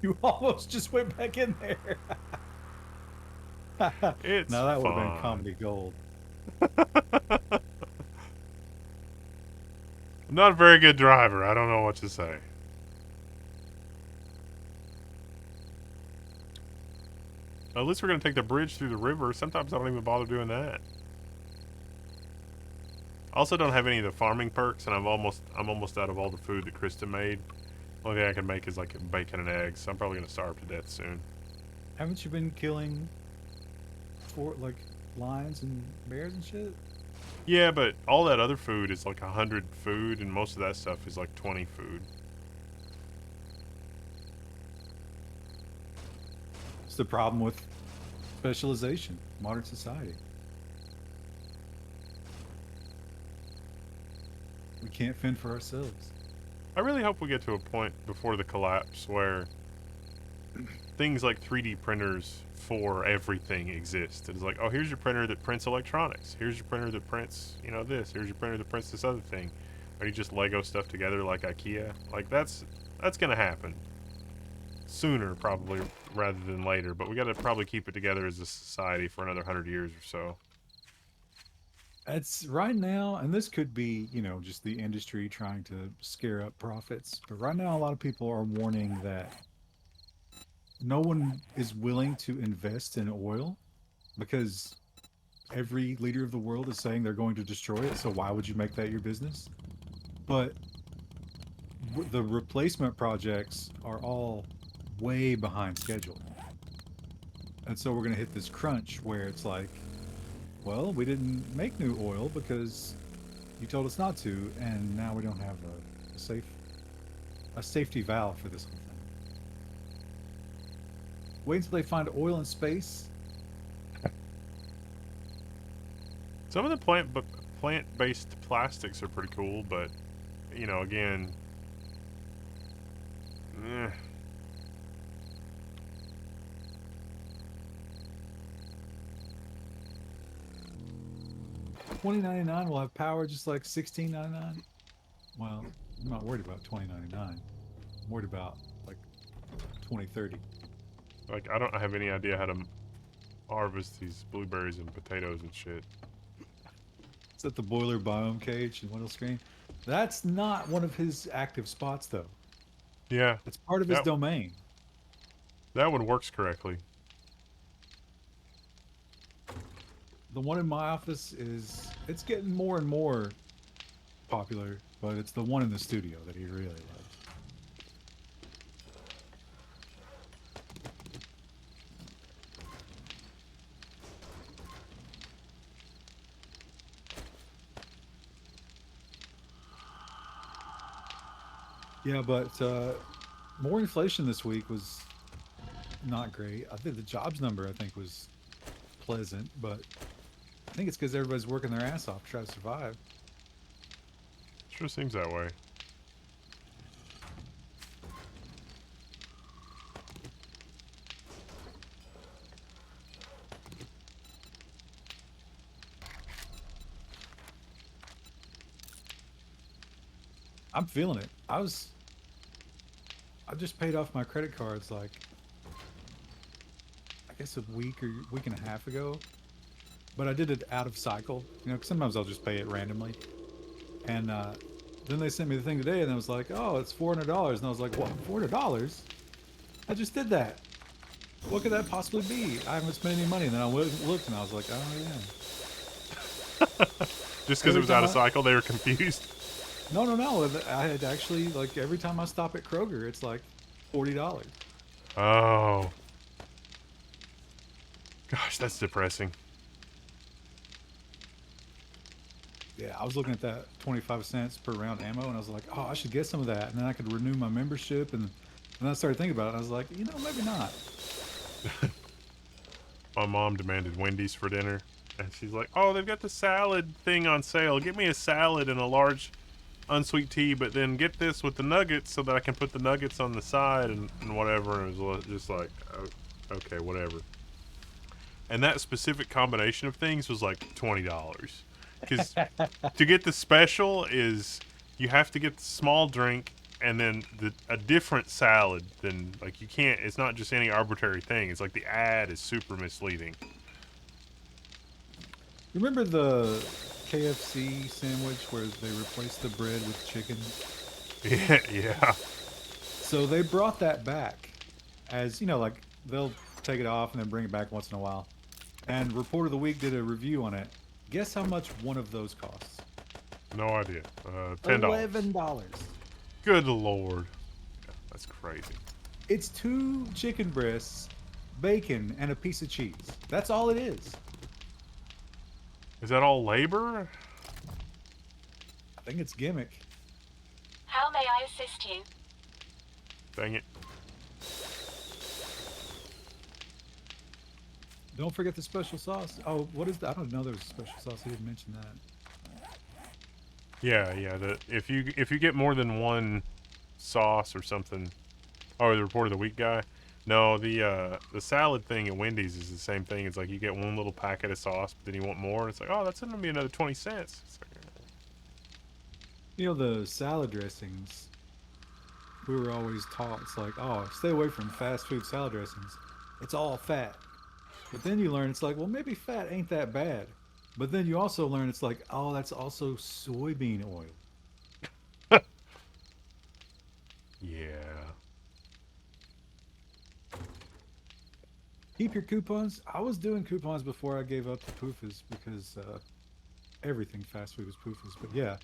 You almost just went back in there. It's now that would have been fun. comedy gold. I'm not a very good driver. I don't know what to say. At least we're gonna take the bridge through the river. Sometimes I don't even bother doing that. I also don't have any of the farming perks, and I'm almost out of all the food that Krista made. Only thing I can make is like bacon and eggs. So I'm probably gonna starve to death soon. Haven't you been killing like lions and bears and shit? Yeah, but all that other food is like 100 food, and most of that stuff is like 20 food. It's the problem with specialization, modern society. We can't fend for ourselves. I really hope we get to a point before the collapse where things like 3D printers for everything exist. It's like, oh, here's your printer that prints electronics. Here's your printer that prints, you know, this. Here's your printer that prints this other thing. Or you just Lego stuff together like IKEA. Like that's gonna happen sooner probably rather than later. But we got to probably keep it together as a society for another 100 years or so. It's right now, and this could be, just the industry trying to scare up profits. But right now, a lot of people are warning that no one is willing to invest in oil because every leader of the world is saying they're going to destroy it. So why would you make that your business? But the replacement projects are all way behind schedule. And so we're going to hit this crunch where it's like, well, we didn't make new oil because you told us not to, and now we don't have a safety valve for this whole thing. Wait until they find oil in space. Some of the plant-based plastics are pretty cool, but you know, again, eh. 2099 will have power just like 1699. Well, I'm not worried about 2099. I'm worried about like 2030. Like I don't have any idea how to harvest these blueberries and potatoes and shit. It's at the boiler biome cage in Wendell Screen. That's not one of his active spots, though. Yeah, It's part of his that domain. that one works correctly. The one in my office it's getting more and more popular, but it's the one in the studio that he really loves. Yeah, but more inflation this week was not great. I think the jobs number I think was pleasant, but I think it's because everybody's working their ass off to try to survive. Sure seems that way. I'm feeling it. I just paid off my credit cards like I guess a week or week and a half ago, but I did it out of cycle. You know, 'cause sometimes I'll just pay it randomly, and then they sent me the thing today, and I was like, "Oh, it's $400," and I was like, "What? $400? I just did that. What could that possibly be? I haven't spent any money." And then I looked, and I was like, "Oh yeah." Just because it Every was time out of cycle, they were confused. No, no, no. I had actually like every time I stop at Kroger, it's like $40. Oh. Gosh, that's depressing. Yeah, I was looking at that 25 cents per round ammo, and I was like, "Oh, I should get some of that," and then I could renew my membership. And I started thinking about it, and I was like, "You know, maybe not." My mom demanded Wendy's for dinner, and she's like, "Oh, they've got the salad thing on sale. Get me a salad and a large unsweet tea, but then get this with the nuggets so that I can put the nuggets on the side and whatever." And it was just like, oh, okay, whatever. And that specific combination of things was like $20. Because to get the special is you have to get the small drink and then a different salad than like you can't. It's not just any arbitrary thing. It's like the ad is super misleading. Remember the KFC sandwich where they replaced the bread with chicken? Yeah, yeah. So they brought that back, as you know, like they'll take it off and then bring it back once in a while. And Report of the Week did a review on it. Guess how much one of those costs? No idea. $10. $11. Good lord, that's crazy. It's 2 chicken breasts, bacon, and a piece of cheese. That's all it is. Is that all labor? I think it's gimmick. How may I assist you? Dang it. Don't forget the special sauce. Oh, what is that? I don't know there was a special sauce. He didn't mention that. Yeah, yeah. If you get more than one sauce or something, or the Report of the Week guy. No, the salad thing at Wendy's is the same thing. It's like you get one little packet of sauce, but then you want more. It's like, oh, that's gonna be another 20 cents. It's like, You know, the salad dressings, we were always taught, it's like, oh, stay away from fast food salad dressings. It's all fat. But then you learn, it's like, well, maybe fat ain't that bad. But then you also learn, it's like, oh, that's also soybean oil. yeah. Keep your coupons. I was doing coupons before I gave up the poofas because everything fast food is poofas. But yeah,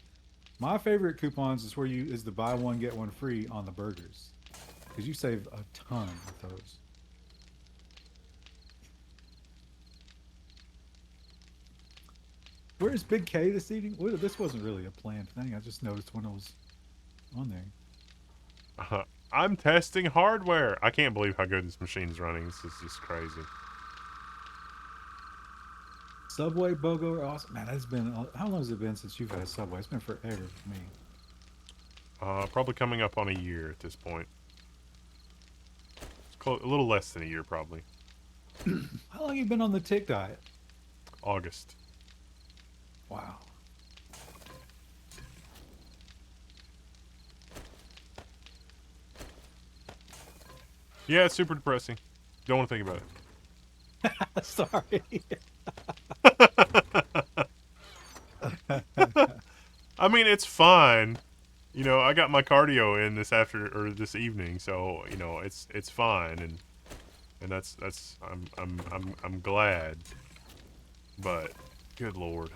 my favorite coupons is the buy one get one free on the burgers because you save a ton with those. Where's Big K this evening? Well, this wasn't really a planned thing. I just noticed when I was on there. I'm testing hardware. I can't believe how good this machine's running. This is just crazy. Subway BOGO are awesome. Man, it's been, how long has it been since you've had a Subway? It's been forever for me. Probably coming up on a year at this point. A little less than a year, probably. How long have you been on the tick diet? August. Wow. Yeah, it's super depressing. Don't want to think about it. Sorry. I mean, it's fine. You know, I got my cardio in this evening, so you know, it's fine, and that's I'm glad. But good lord.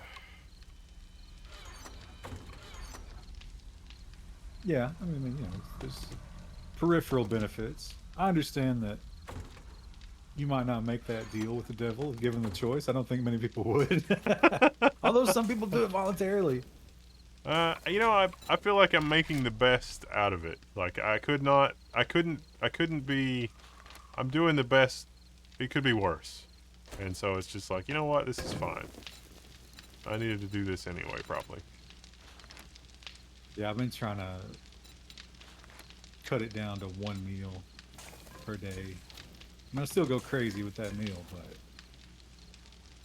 Yeah, I mean, there's peripheral benefits. I understand that you might not make that deal with the devil if given the choice. I don't think many people would. Although some people do it voluntarily. You know, I feel like I'm making the best out of it. Like I couldn't be. I'm doing the best. It could be worse, and so it's just like, you know what, this is fine. I needed to do this anyway, probably. Yeah, I've been trying to cut it down to one meal per day. I mean, I still go crazy with that meal, but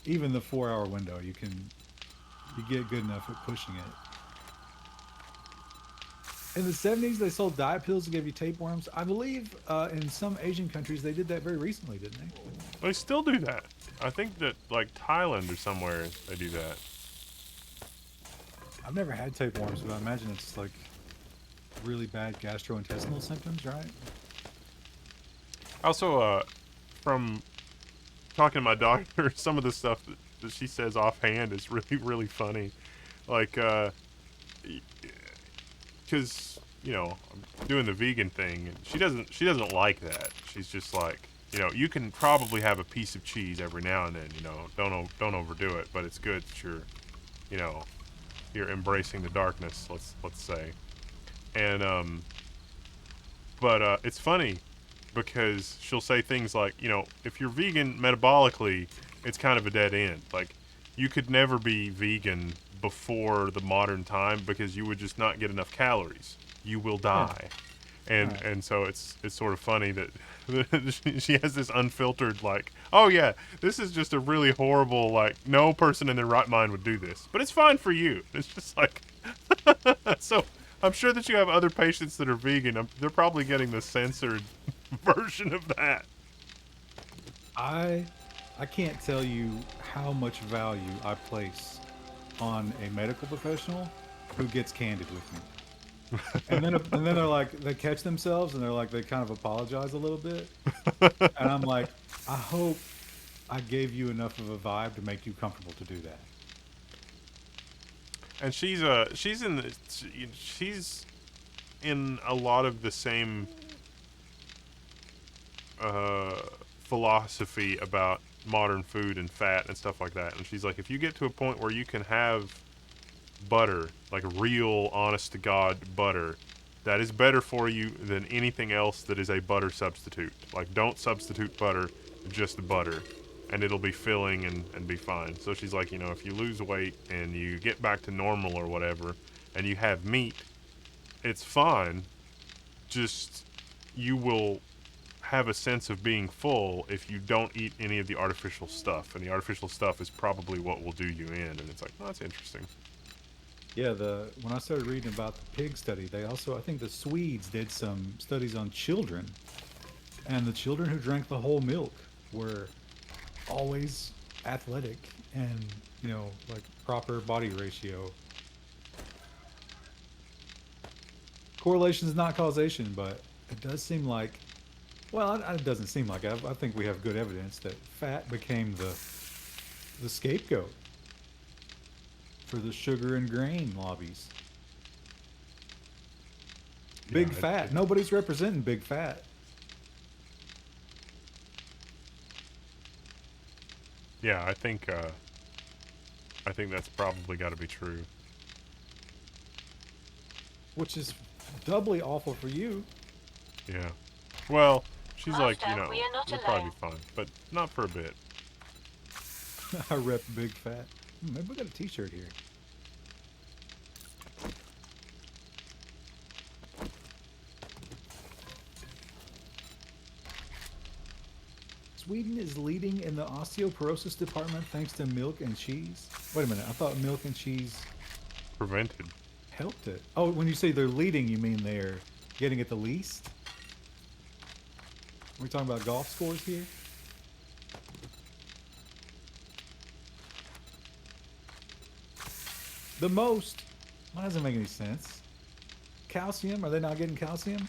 even the 4 hour window, you get good enough at pushing it. In the 70s, they sold diet pills to give you tapeworms. I believe in some Asian countries they did that very recently, didn't they? They still do that. I think that like Thailand or somewhere they do that. I've never had tapeworms, but I imagine it's like really bad gastrointestinal symptoms, right? Also, from talking to my doctor, some of the stuff that she says offhand is really funny. Like, because you know I'm doing the vegan thing, and she doesn't like that. She's just like, you know, you can probably have a piece of cheese every now and then. You know, don't overdo it, but it's good that you know, you're embracing the darkness. Let's say, and but it's funny because she'll say things like, you know, if you're vegan metabolically, it's kind of a dead end. Like, you could never be vegan before the modern time because you would just not get enough calories. You will Yeah. die. And Right. and so it's sort of funny that she has this unfiltered like, oh yeah, this is just a really horrible, like, no person in their right mind would do this, but it's fine for you. It's just like so I'm sure that you have other patients that are vegan. They're probably getting the censored version of that. I I can't tell you how much value I place on a medical professional who gets candid with me. And then they're like they catch themselves and they're like they kind of apologize a little bit. And I'm like, I hope I gave you enough of a vibe to make you comfortable to do that. And she's in a lot of the same uh, philosophy about modern food and fat and stuff like that. And she's like, if you get to a point where you can have butter, like real, honest to God butter, that is better for you than anything else that is a butter substitute. Like, don't substitute butter, just butter, and it'll be filling and be fine. So she's like, you know, if you lose weight and you get back to normal or whatever, and you have meat, it's fine. Just you will have a sense of being full if you don't eat any of the artificial stuff, and the artificial stuff is probably what will do you in. And it's like, oh, that's interesting. Yeah, the when I started reading about the pig study, they also I think the Swedes did some studies on children, and the children who drank the whole milk were always athletic and like proper body ratio. Correlation is not causation, but it does seem like, well, it doesn't seem like it. I think we have good evidence that fat became the scapegoat for the sugar and grain lobbies. Yeah, Big fat. Nobody's representing big fat. yeah. I think that's probably got to be true. Which is doubly awful for you. Yeah. Well, she's like, you Master, know, we are not you'll probably alone. be fine, but not for a bit. I rep big fat. Maybe we got a T-shirt here. Sweden is leading in the osteoporosis department thanks to milk and cheese. Wait a minute, I thought milk and cheese Prevented. helped it. Oh, when you say they're leading, you mean they're getting it the least? We're talking about golf scores here? The most. That doesn't make any sense. Calcium? Are they not getting calcium?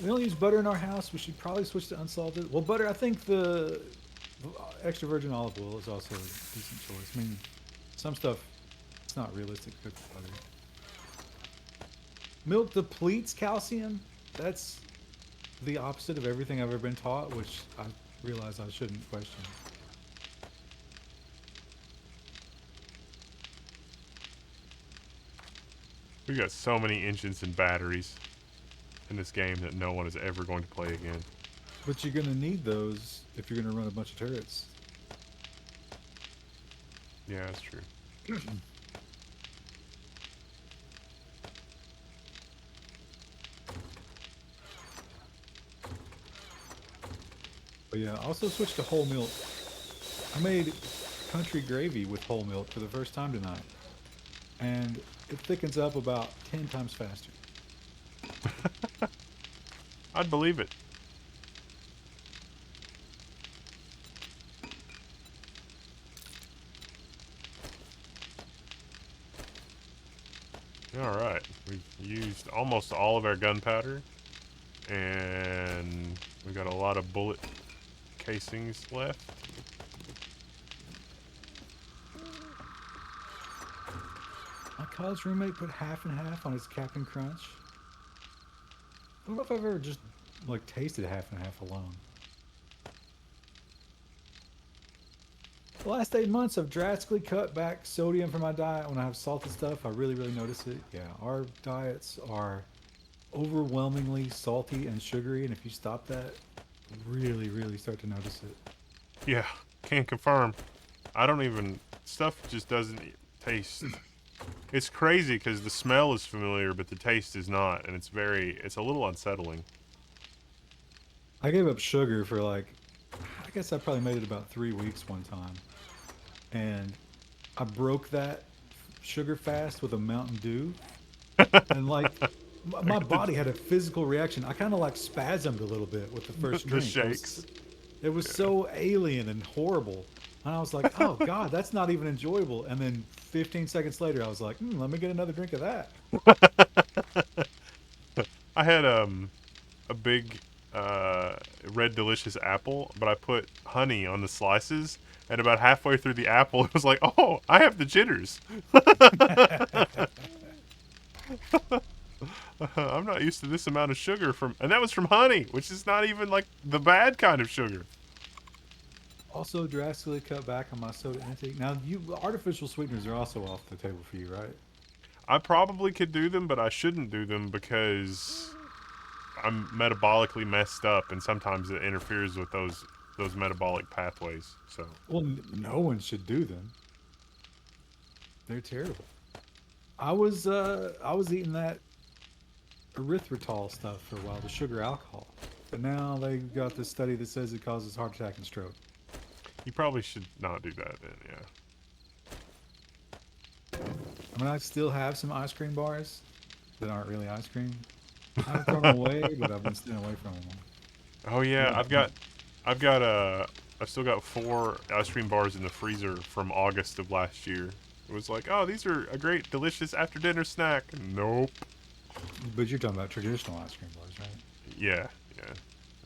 We only use butter in our house. We should probably switch to unsalted. Well, butter, I think the extra virgin olive oil is also a decent choice. I mean, some stuff, it's not realistic to cook with butter. Milk depletes calcium? That's the opposite of everything I've ever been taught, which I realize I shouldn't question. We got so many engines and batteries in this game that no one is ever going to play again. But you're going to need those if you're going to run a bunch of turrets. Yeah, that's true. But yeah, also switched to whole milk. I made country gravy with whole milk for the first time tonight. And it thickens up about 10 times faster. I'd believe it. Alright, we've used almost all of our gunpowder. And we got a lot of bullet casings left. My college roommate put half and half on his Captain Crunch. I don't know if I've ever just like tasted half and half alone. The last 8 months, I've drastically cut back sodium from my diet. When I have salted stuff, I really notice it. Yeah, our diets are overwhelmingly salty and sugary, and if you stop that, really start to notice it. Yeah, can confirm. I don't even... Stuff just doesn't taste... It's crazy because the smell is familiar, but the taste is not, and it's a little unsettling. I gave up sugar for like, I guess I probably made it about 3 weeks one time. And I broke that sugar fast with a Mountain Dew. And like, my body had a physical reaction. I kind of like spasmed a little bit with the first drink. The shakes. It was so alien and horrible. And I was like, oh God, that's not even enjoyable. And then 15 seconds later, I was like, let me get another drink of that. I had a big red delicious apple, but I put honey on the slices, and about halfway through the apple, it was like, oh, I have the jitters. I'm not used to this amount of sugar and that was from honey, which is not even like the bad kind of sugar. Also drastically cut back on my soda intake. Now, artificial sweeteners are also off the table for you, right? I probably could do them, but I shouldn't do them because I'm metabolically messed up, and sometimes it interferes with those metabolic pathways. So, well, no one should do them. They're terrible. I was eating that erythritol stuff for a while, the sugar alcohol, but now they got this study that says it causes heart attack and stroke. You probably should not do that then, yeah. I mean, I still have some ice cream bars that aren't really ice cream. I haven't thrown them away, but I've been staying away from them. Oh yeah, I've still got 4 ice cream bars in the freezer from August of last year. It was like, oh, these are a great, delicious after dinner snack. Nope. But you're talking about traditional ice cream bars, right? Yeah.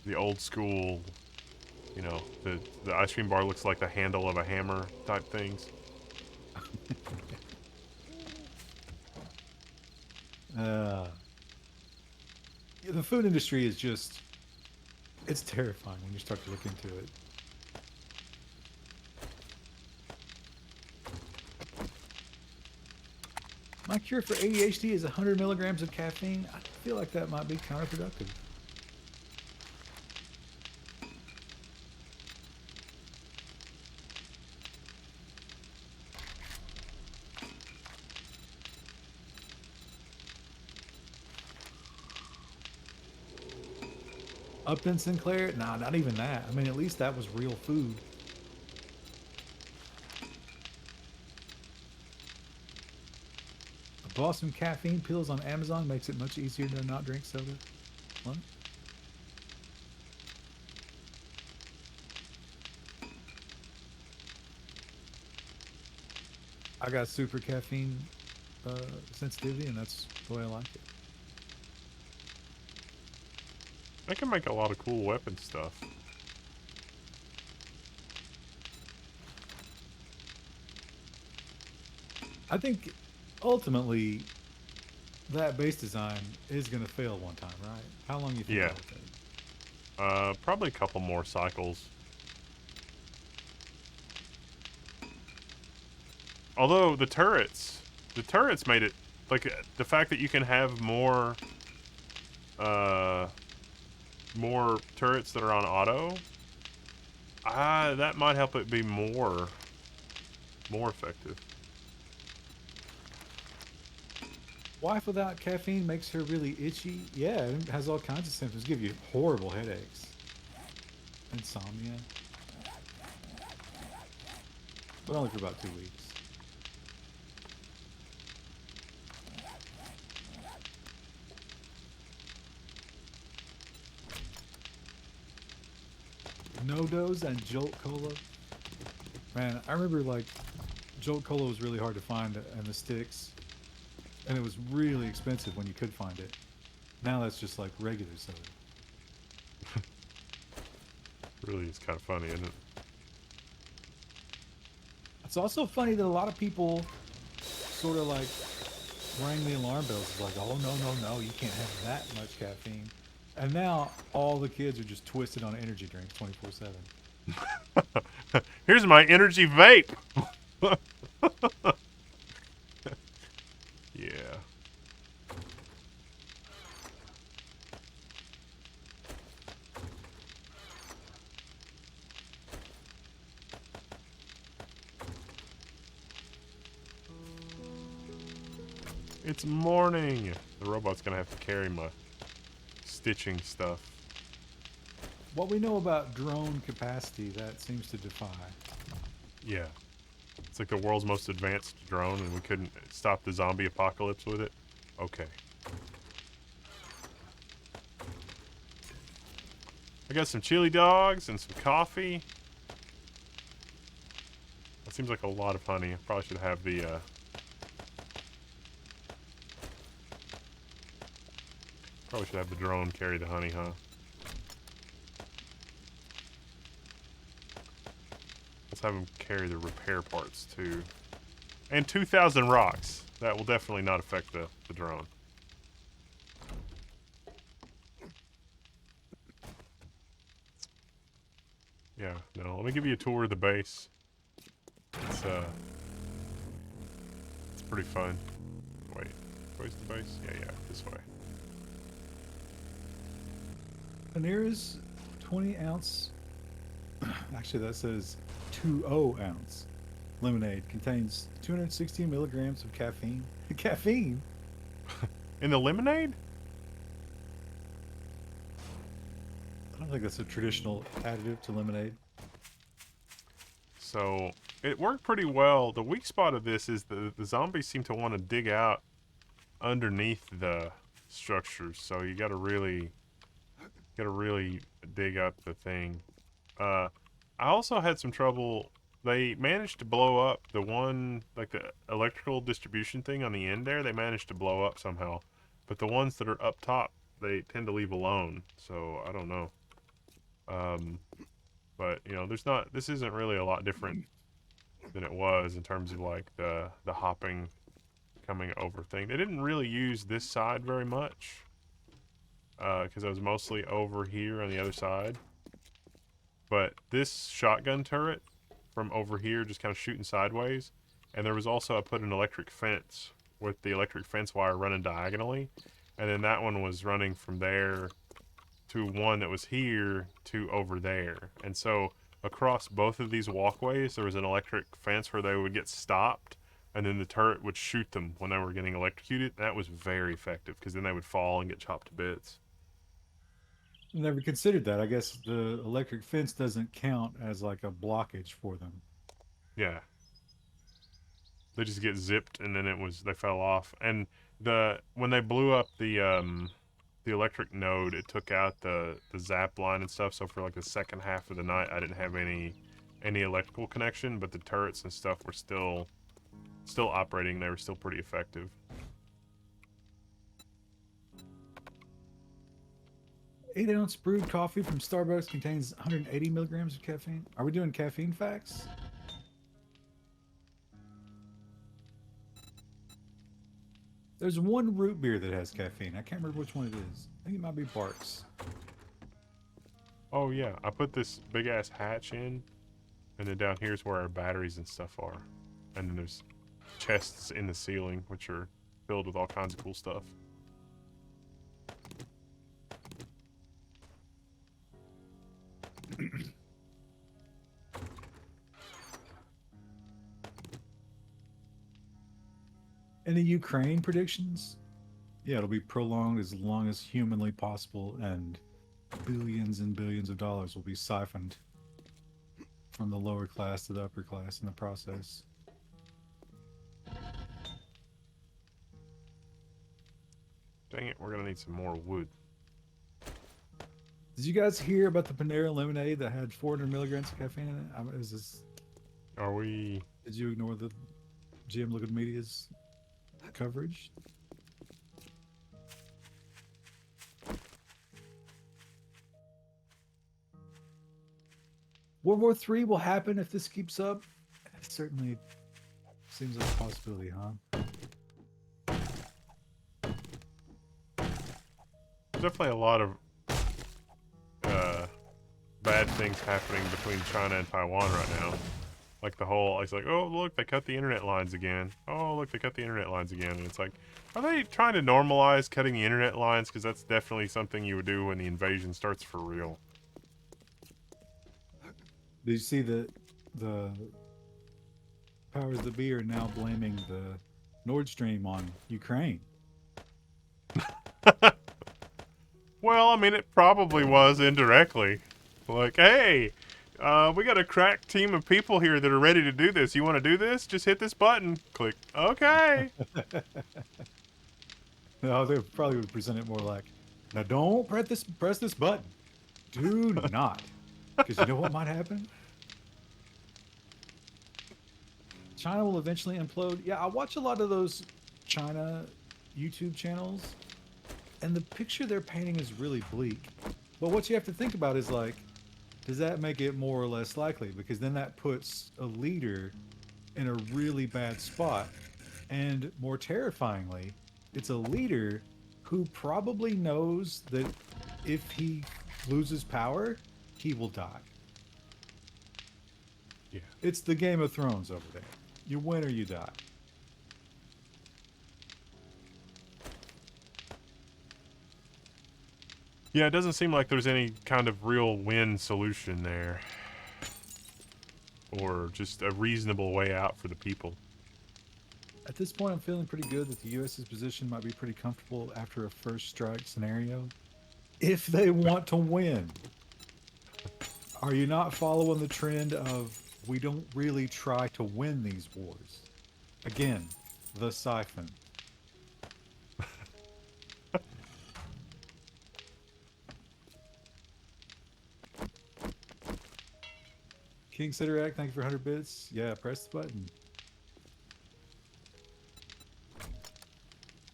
The old school, the ice cream bar looks like the handle of a hammer type things. The food industry is just, it's terrifying when you start to look into it. My cure for ADHD is 100 milligrams of caffeine. I feel like that might be counterproductive. Upton Sinclair? Nah, not even that. I mean, at least that was real food. I bought some caffeine pills on Amazon. Makes it much easier to not drink soda. What? I got super caffeine sensitivity, and that's the way I like it. They can make a lot of cool weapon stuff. I think ultimately that base design is going to fail one time, right? How long do you think Yeah. that'll take? Probably a couple more cycles. Although the turrets made it like the fact that you can have uh, more turrets that are on auto. That might help it be more effective. Wife without caffeine makes her really itchy. Yeah, it has all kinds of symptoms. Give you horrible headaches, insomnia, but only for about 2 weeks. No dose and Jolt Cola. Man, I remember like Jolt Cola was really hard to find and the sticks, and it was really expensive when you could find it. Now that's just like regular soda. Really, it's kind of funny, isn't it? It's also funny that a lot of people sort of like rang the alarm bells. It's like, oh no, no, no, you can't have that much caffeine. And now all the kids are just twisted on energy drinks 24/7. Here's my energy vape. Yeah. It's morning. The robot's gonna have to carry my stitching stuff. What we know about drone capacity, that seems to defy. Yeah. It's like the world's most advanced drone, and we couldn't stop the zombie apocalypse with it. Okay. I got some chili dogs and some coffee. That seems like a lot of honey. I probably should have the drone carry the honey, huh? Let's have him carry the repair parts too. And 2,000 rocks. That will definitely not affect the drone. Yeah, no, let me give you a tour of the base. It's it's pretty fun. Wait, where's the base? Yeah, this way. Panera's 20-ounce, actually that says 20-ounce lemonade contains 216 milligrams of caffeine. Caffeine? In the lemonade? I don't think that's a traditional additive to lemonade. So it worked pretty well. The weak spot of this is the zombies seem to want to dig out underneath the structures. So you gotta really dig up the thing. I also had some trouble. They managed to blow up the one, like the electrical distribution thing on the end there. They managed to blow up somehow, but the ones that are up top, they tend to leave alone. So I don't know. Um, but you know, this isn't really a lot different than it was in terms of like the hopping coming over thing. They didn't really use this side very much because I was mostly over here on the other side. But this shotgun turret from over here just kind of shooting sideways, and there was also I put an electric fence with the electric fence wire running diagonally, and then that one was running from there to one that was here to over there. And so across both of these walkways, there was an electric fence where they would get stopped, and then the turret would shoot them when they were getting electrocuted. That was very effective because then they would fall and get chopped to bits. Never considered that. I guess the electric fence doesn't count as like a blockage for them. Yeah, they just get zipped, and then they fell off. And when they blew up the electric node, it took out the zap line and stuff. So for like the second half of the night, I didn't have any electrical connection, but the turrets and stuff were still still operating. They were still pretty effective. 8-ounce brewed coffee from Starbucks contains 180 milligrams of caffeine. Are we doing caffeine facts? There's one root beer that has caffeine. I can't remember which one it is. I think it might be Barks. Oh yeah, I put this big ass hatch in, and then down here's where our batteries and stuff are, and then there's chests in the ceiling which are filled with all kinds of cool stuff. Any Ukraine predictions? Yeah, it'll be prolonged as long as humanly possible, and billions and billions of dollars will be siphoned from the lower class to the upper class in the process. Dang it, we're gonna need some more wood. Did you guys hear about the Panera lemonade that had 400 milligrams of caffeine in it? Is this? Are we? Did you ignore the GM Liquid Media's coverage? World War III will happen if this keeps up. It certainly seems like a possibility, huh? There's definitely a lot of bad things happening between China and Taiwan right now. Like the whole, it's like, oh look, they cut the internet lines again. Oh look, they cut the internet lines again. And it's like, are they trying to normalize cutting the internet lines? Because that's definitely something you would do when the invasion starts for real. Did you see that the powers that be are now blaming the Nord Stream on Ukraine? Well, I mean, it probably was indirectly. Like, hey, we got a crack team of people here that are ready to do this. You want to do this? Just hit this button. Click. Okay. No, they probably would present it more like, now don't press this button. Do not. Because you know what might happen? China will eventually implode. Yeah, I watch a lot of those China YouTube channels, and the picture they're painting is really bleak. But what you have to think about is like, does that make it more or less likely? Because then that puts a leader in a really bad spot. And more terrifyingly, it's a leader who probably knows that if he loses power, he will die. Yeah. It's the Game of Thrones over there. You win or you die. Yeah, it doesn't seem like there's any kind of real win solution there. Or just a reasonable way out for the people. At this point, I'm feeling pretty good that the U.S.'s position might be pretty comfortable after a first strike scenario. If they want to win. Are you not following the trend of we don't really try to win these wars? Again, the siphon. King Siderac, thank you for 100 bits. Yeah, press the button.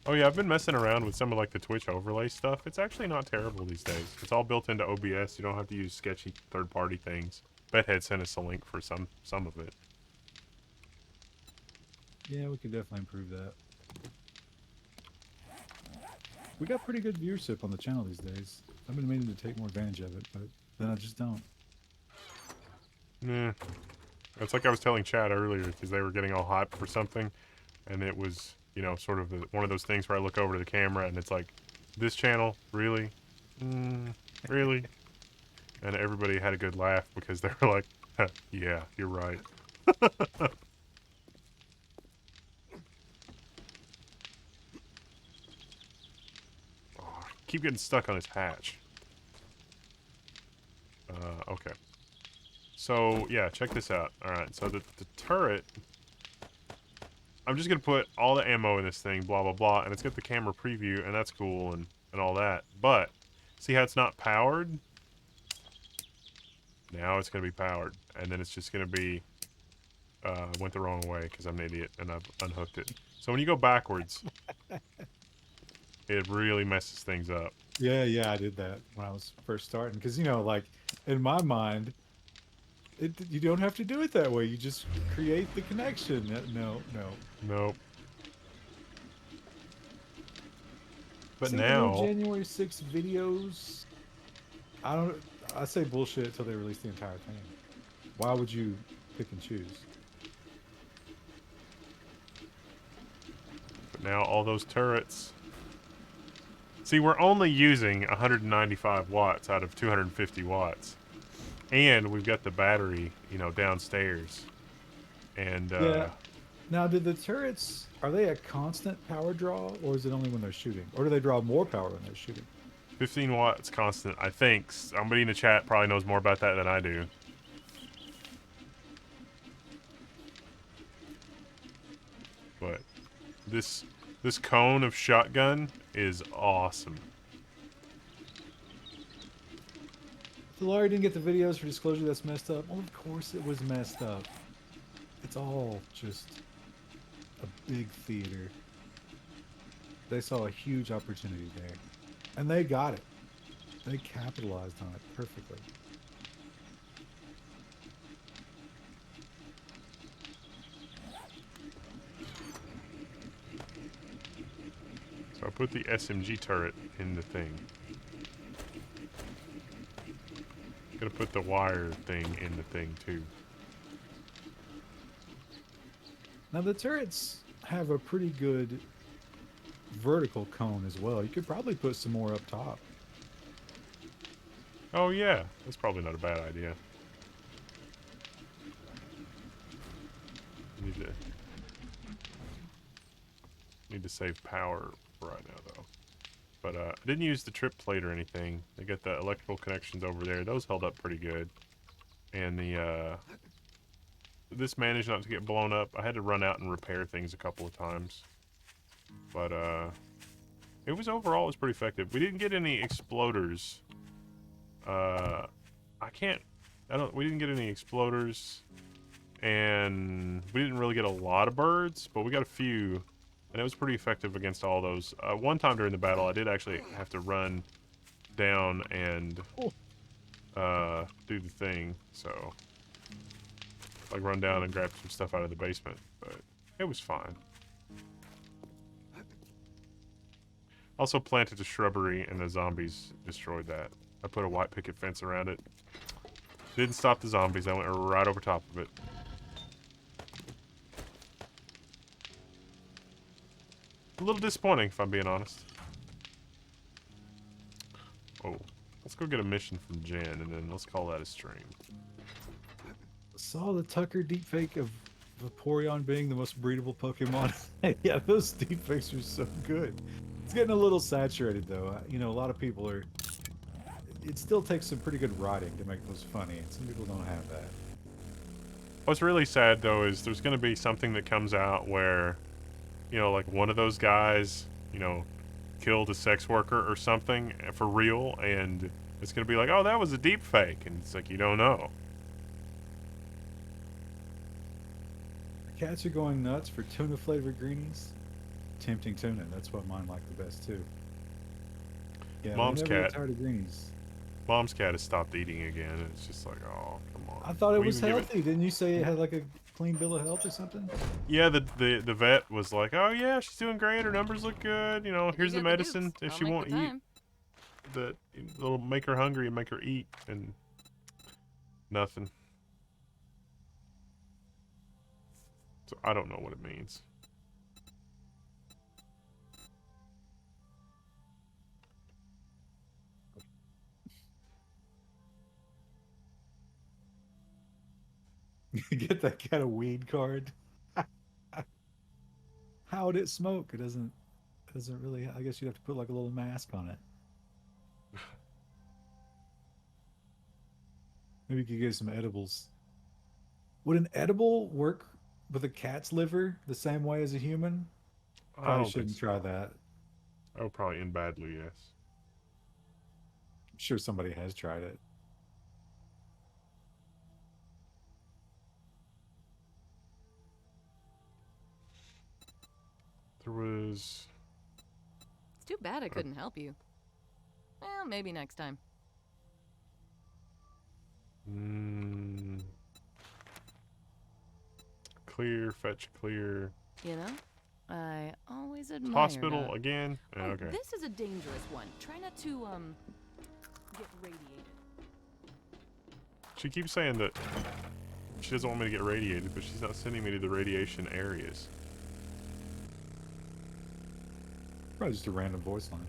Oh yeah, I've been messing around with some of like the Twitch overlay stuff. It's actually not terrible these days. It's all built into OBS. You don't have to use sketchy third-party things. Bedhead sent us a link for some of it. Yeah, we could definitely improve that. We got pretty good viewership on the channel these days. I've been meaning to take more advantage of it, but then I just don't. Yeah. It's like I was telling Chad earlier, because they were getting all hyped for something, and it was, you know, sort of one of those things where I look over to the camera, and it's like, this channel? Really? Really? And everybody had a good laugh, because they were like, yeah, you're right. Oh, I keep getting stuck on this hatch. Okay. So, yeah, check this out. Alright, so the turret... I'm just going to put all the ammo in this thing, blah, blah, blah, and it's got the camera preview, and that's cool, and all that. But, see how it's not powered? Now it's going to be powered. And then it's just going to be went the wrong way because I'm an idiot and I've unhooked it. So when you go backwards, it really messes things up. Yeah, I did that when I was first starting because like in my mind, you don't have to do it that way. You just create the connection. No. Nope. But See the new now, January 6th videos. I don't. I say bullshit until they release the entire thing. Why would you pick and choose? all those turrets. See, we're only using 195 watts out of 250 watts. And we've got the battery, downstairs. And, Yeah. Now, do the turrets are they a constant power draw, or is it only when they're shooting, or do they draw more power when they're shooting? 15 watts constant, I think. Somebody in the chat probably knows more about that than I do. But this cone of shotgun is awesome. The Larry didn't get the videos for disclosure. That's messed up. Well, of course it was messed up. It's all just a big theater. They saw a huge opportunity there, and they got it. They capitalized on it perfectly. So I put the SMG turret in the thing. Gonna put the wire thing in the thing too. Now the turrets have a pretty good vertical cone as well. You could probably put some more up top. Oh yeah, that's probably not a bad idea. Need to save power right now though. But I didn't use the trip plate or anything. I got the electrical connections over there. Those held up pretty good. And this managed not to get blown up. I had to run out and repair things a couple of times. But it was pretty effective. We didn't get any exploders. We didn't get any exploders. And we didn't really get a lot of birds, but we got a few. And it was pretty effective against all those. One time during the battle, I did actually have to run down and do the thing. So, like, run down and grab some stuff out of the basement. But it was fine. Also planted a shrubbery, and the zombies destroyed that. I put a white picket fence around it. Didn't stop the zombies. I went right over top of it. A little disappointing, if I'm being honest. Oh, let's go get a mission from Jen, and then let's call that a stream. Saw the Tucker deepfake of Vaporeon being the most breedable Pokemon. Yeah, those deepfakes are so good. It's getting a little saturated, though. A lot of people are... It still takes some pretty good writing to make those funny, and some people don't have that. What's really sad, though, is there's going to be something that comes out where... like one of those guys, killed a sex worker or something for real, and it's gonna be like, oh, that was a deep fake, and it's like, you don't know. Cats are going nuts for tuna flavored greenies. Tempting tuna, that's what mine like the best too. Yeah, Mom's we never cat. get tired of greenies. Mom's cat has stopped eating again, and it's just like, oh, come on. I thought it We was even give healthy. Didn't you say it had like a clean bill of health or something? Yeah, the vet was like, oh yeah, she's doing great. Her numbers look good. Here's the medicine if she won't eat. That'll make her hungry and make her eat, and nothing. So I don't know what it means. Get that cat a weed card. How would it smoke? It doesn't really. I guess you'd have to put like a little mask on it. Maybe you could get some edibles. Would an edible work with a cat's liver the same way as a human? I Probably don't think shouldn't so. try that. That would probably end badly, yes. I'm sure somebody has tried it. There was... It's too bad I couldn't help you. Well, maybe next time. Clear, fetch clear. You know, I always admire Hospital that. again? Oh, Okay. this is a dangerous one. Try not to, get radiated. She keeps saying that she doesn't want me to get radiated, but she's not sending me to the radiation areas. Probably just a random voice line.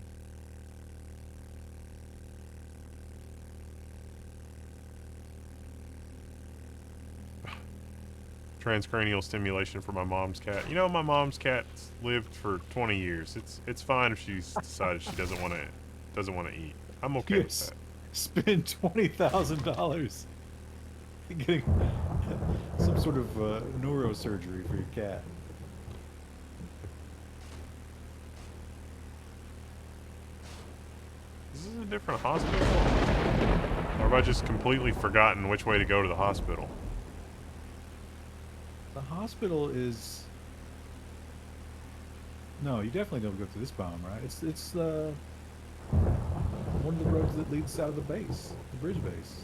Transcranial stimulation for my mom's cat. You know, my mom's cat's lived for 20 years. It's fine if she's decided she doesn't want to eat. I'm okay with that. Spend $20,000 getting some sort of neurosurgery for your cat. Is this a different hospital? Or have I just completely forgotten which way to go to the hospital? The hospital is... No, you definitely don't go through this biome, right? It's one of the roads that leads out of the base, the bridge base.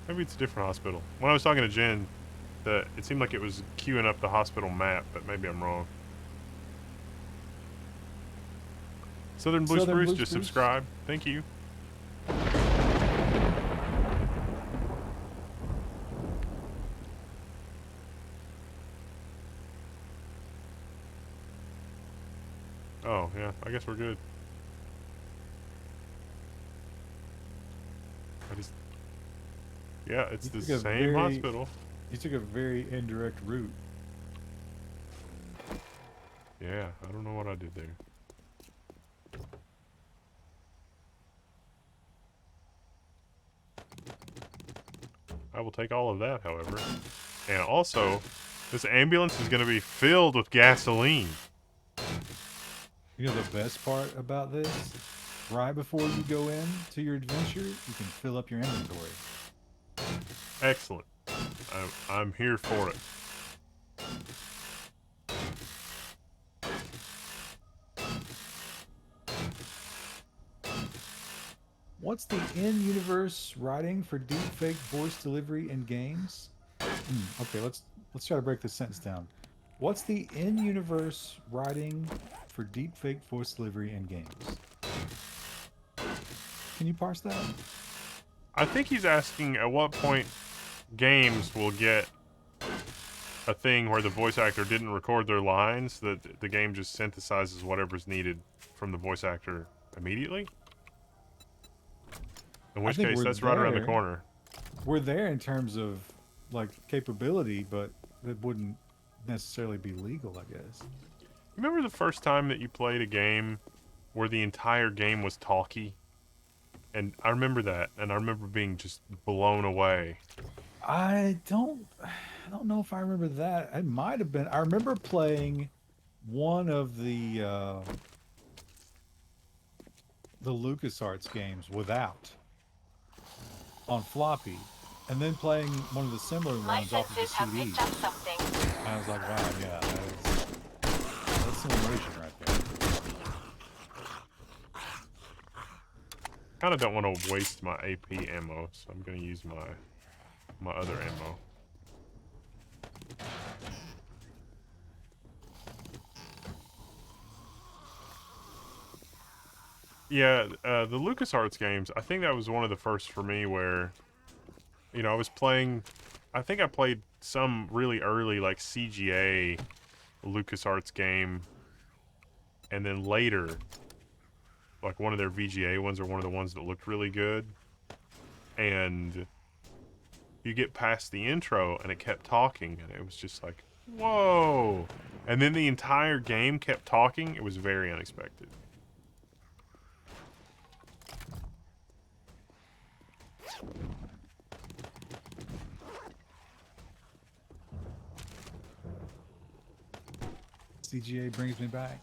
Maybe it's a different hospital. When I was talking to Jen, it seemed like it was queuing up the hospital map, but maybe I'm wrong. Southern Blue Spruce just subscribed. Thank you. Oh, yeah, I guess we're good. Yeah, it's the same hospital. You took a very indirect route. Yeah, I don't know what I did there. I will take all of that, however. And also, this ambulance is going to be filled with gasoline. You know the best part about this? Right before you go in to your adventure, you can fill up your inventory. Excellent. I'm here for it. What's the in-universe writing for deepfake voice delivery in games? Okay, let's try to break this sentence down. What's the in-universe writing for deepfake voice delivery in games? Can you parse that? I think he's asking at what point games will get a thing where the voice actor didn't record their lines, that the game just synthesizes whatever's needed from the voice actor immediately. In which case, that's right around the corner. We're there in terms of, like, capability, but it wouldn't necessarily be legal, I guess. Remember the first time that you played a game where the entire game was talkie? And I remember that, and I remember being just blown away. I don't know if I remember that. It might have been. I remember playing one of the LucasArts games without on floppy, and then playing one of the similar ones off of the CD. And I was like, wow, yeah, that's simulation right there. Kind of don't want to waste my AP ammo, so I'm going to use my other ammo. Yeah, the LucasArts games, I think that was one of the first for me where, you know, I was playing, I think I played some really early, like, CGA LucasArts game, and then later, like, one of their VGA ones or one of the ones that looked really good, and you get past the intro, and it kept talking, and it was just like, whoa! And then the entire game kept talking. It was very unexpected. CGA brings me back.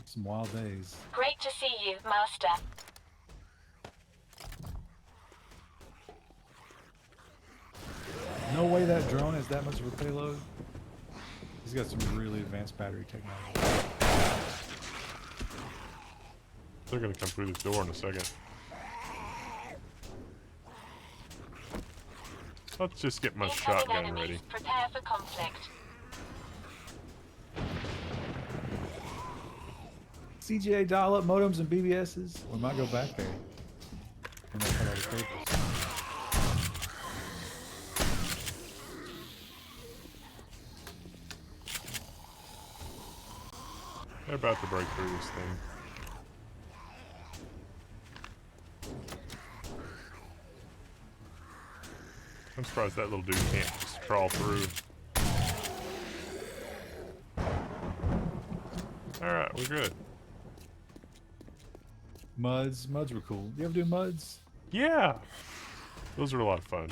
Some wild days. Great to see you, Master. No way that drone has that much of a payload. He's got some really advanced battery technology. They're gonna come through this door in a second. Let's just get my Incoming shotgun enemies. ready. Prepare for conflict. CGA dial-up modems and BBSs. We might go back there. And they'll cut all the cables. They're about to break through this thing. I'm surprised that little dude can't just crawl through. Alright, we're good. Muds were cool. You ever do muds? Yeah! Those were a lot of fun.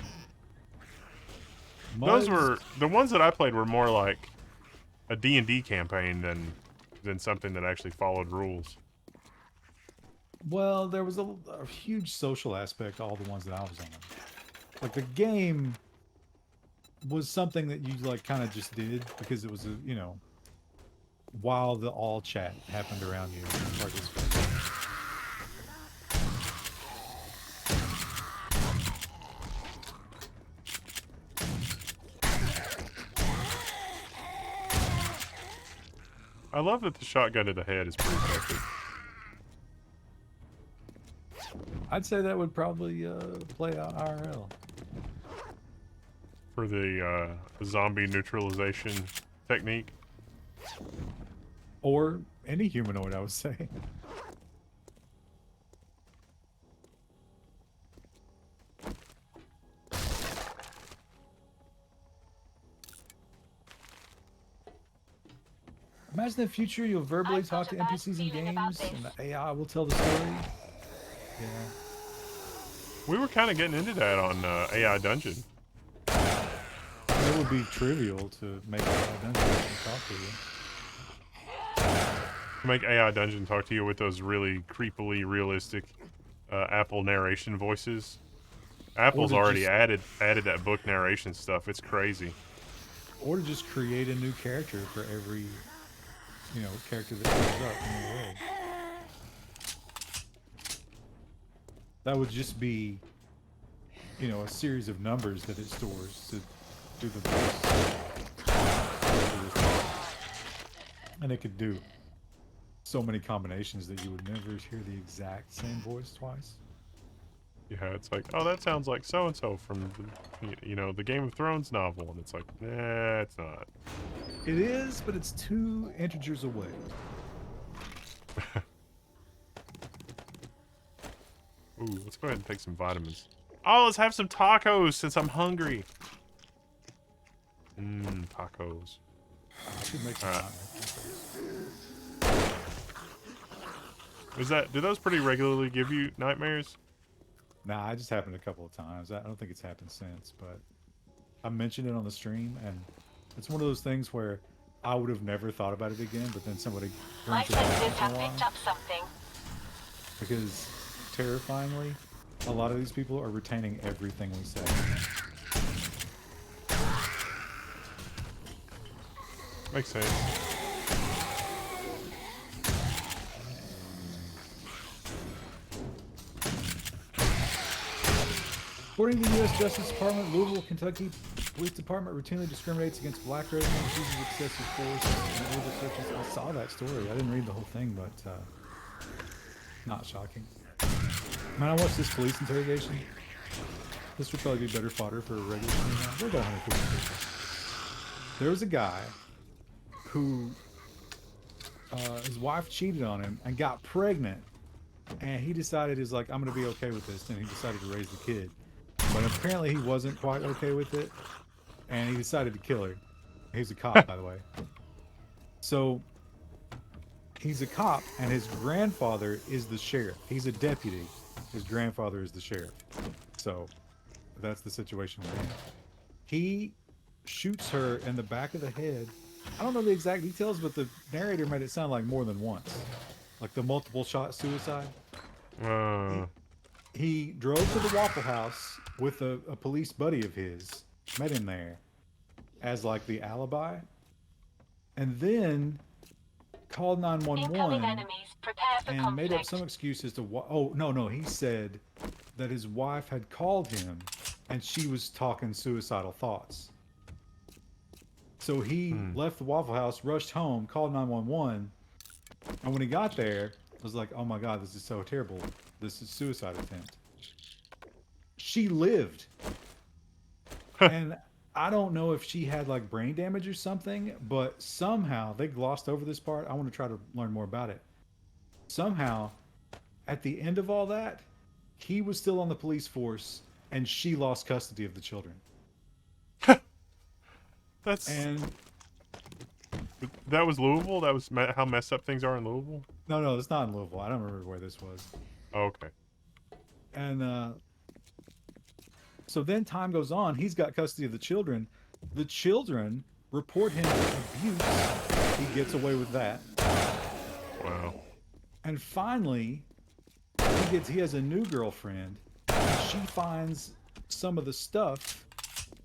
Muds, Those were... The ones that I played were more like a D&D campaign than something that actually followed rules. well, there was a huge social aspect to all the ones that I was on. Like, the game was something that you, like, kind of just did because it was, you know, while the all chat happened around you. I love that the shotgun to the head is pretty effective. I'd say that would probably play out IRL. For the zombie neutralization technique. Or any humanoid, I would say. Imagine the future, you'll verbally I've talk got to a bad NPCs in feeling about games, this. and the AI will tell the story. Yeah. We were kind of getting into that on AI Dungeon. It would be trivial to make AI Dungeon talk to you. Make AI Dungeon talk to you with those really creepily realistic Apple narration voices. Apple's to already just- added that book narration stuff. It's crazy. Or to just create a new character for every, you know, character that comes up in the world. That would just be, you know, a series of numbers that it stores to do the voice. And it could do so many combinations that you would never hear the exact same voice twice. Yeah, it's like, oh, that sounds like so and so from the Game of Thrones novel, and it's like, nah, it's not. It is, but it's 2 integers away. Ooh, let's go ahead and take some vitamins. Oh, let's have some tacos since I'm hungry. Mmm, tacos. I should make some Alright. nightmares. Do those pretty regularly give you nightmares? Nah, it just happened a couple of times. I don't think it's happened since, but I mentioned it on the stream, and it's one of those things where I would have never thought about it again, but then somebody My brings it up senses once in a have while, picked up something. because terrifyingly, a lot of these people are retaining everything we say. Makes sense. According to the U.S. Justice Department, Louisville, Kentucky Police Department routinely discriminates against black residents, uses excessive force, and illegal searches. I saw that story. I didn't read the whole thing, but not shocking. Man, I watched this police interrogation. This would probably be better fodder for a regular stream now. We're about 150 people. There was a guy who his wife cheated on him and got pregnant, and he decided he's like, I'm gonna be okay with this, and he decided to raise the kid. But apparently he wasn't quite okay with it, and he decided to kill her. He's a cop, by the way. So he's a cop, and his grandfather is the sheriff. He's a deputy. His grandfather is the sheriff. So that's the situation we're in. He shoots her in the back of the head. I don't know the exact details, but the narrator made it sound like more than once. Like the multiple shot suicide. He drove to the Waffle House with a police buddy of his, met him there as like the alibi, and then called Incoming 911 enemies. Prepare for and made up some conflict. excuses to why. Oh, no, no. He said that his wife had called him and she was talking suicidal thoughts. So he Hmm. left the Waffle House, rushed home, called 911, and when he got there, was like, "Oh my God, this is so terrible. This is suicide attempt." She lived, and I don't know if she had like brain damage or something, but somehow they glossed over this part. I want to try to learn more about it. Somehow, at the end of all that, he was still on the police force, and she lost custody of the children. That's And that was Louisville. That was how messed up things are in Louisville. no, no, it's not in Louisville. I don't remember where this was. Oh, okay. And so then time goes on. He's got custody of the children. The children report him abuse. He gets away with that. Wow. And finally, he has a new girlfriend. And she finds some of the stuff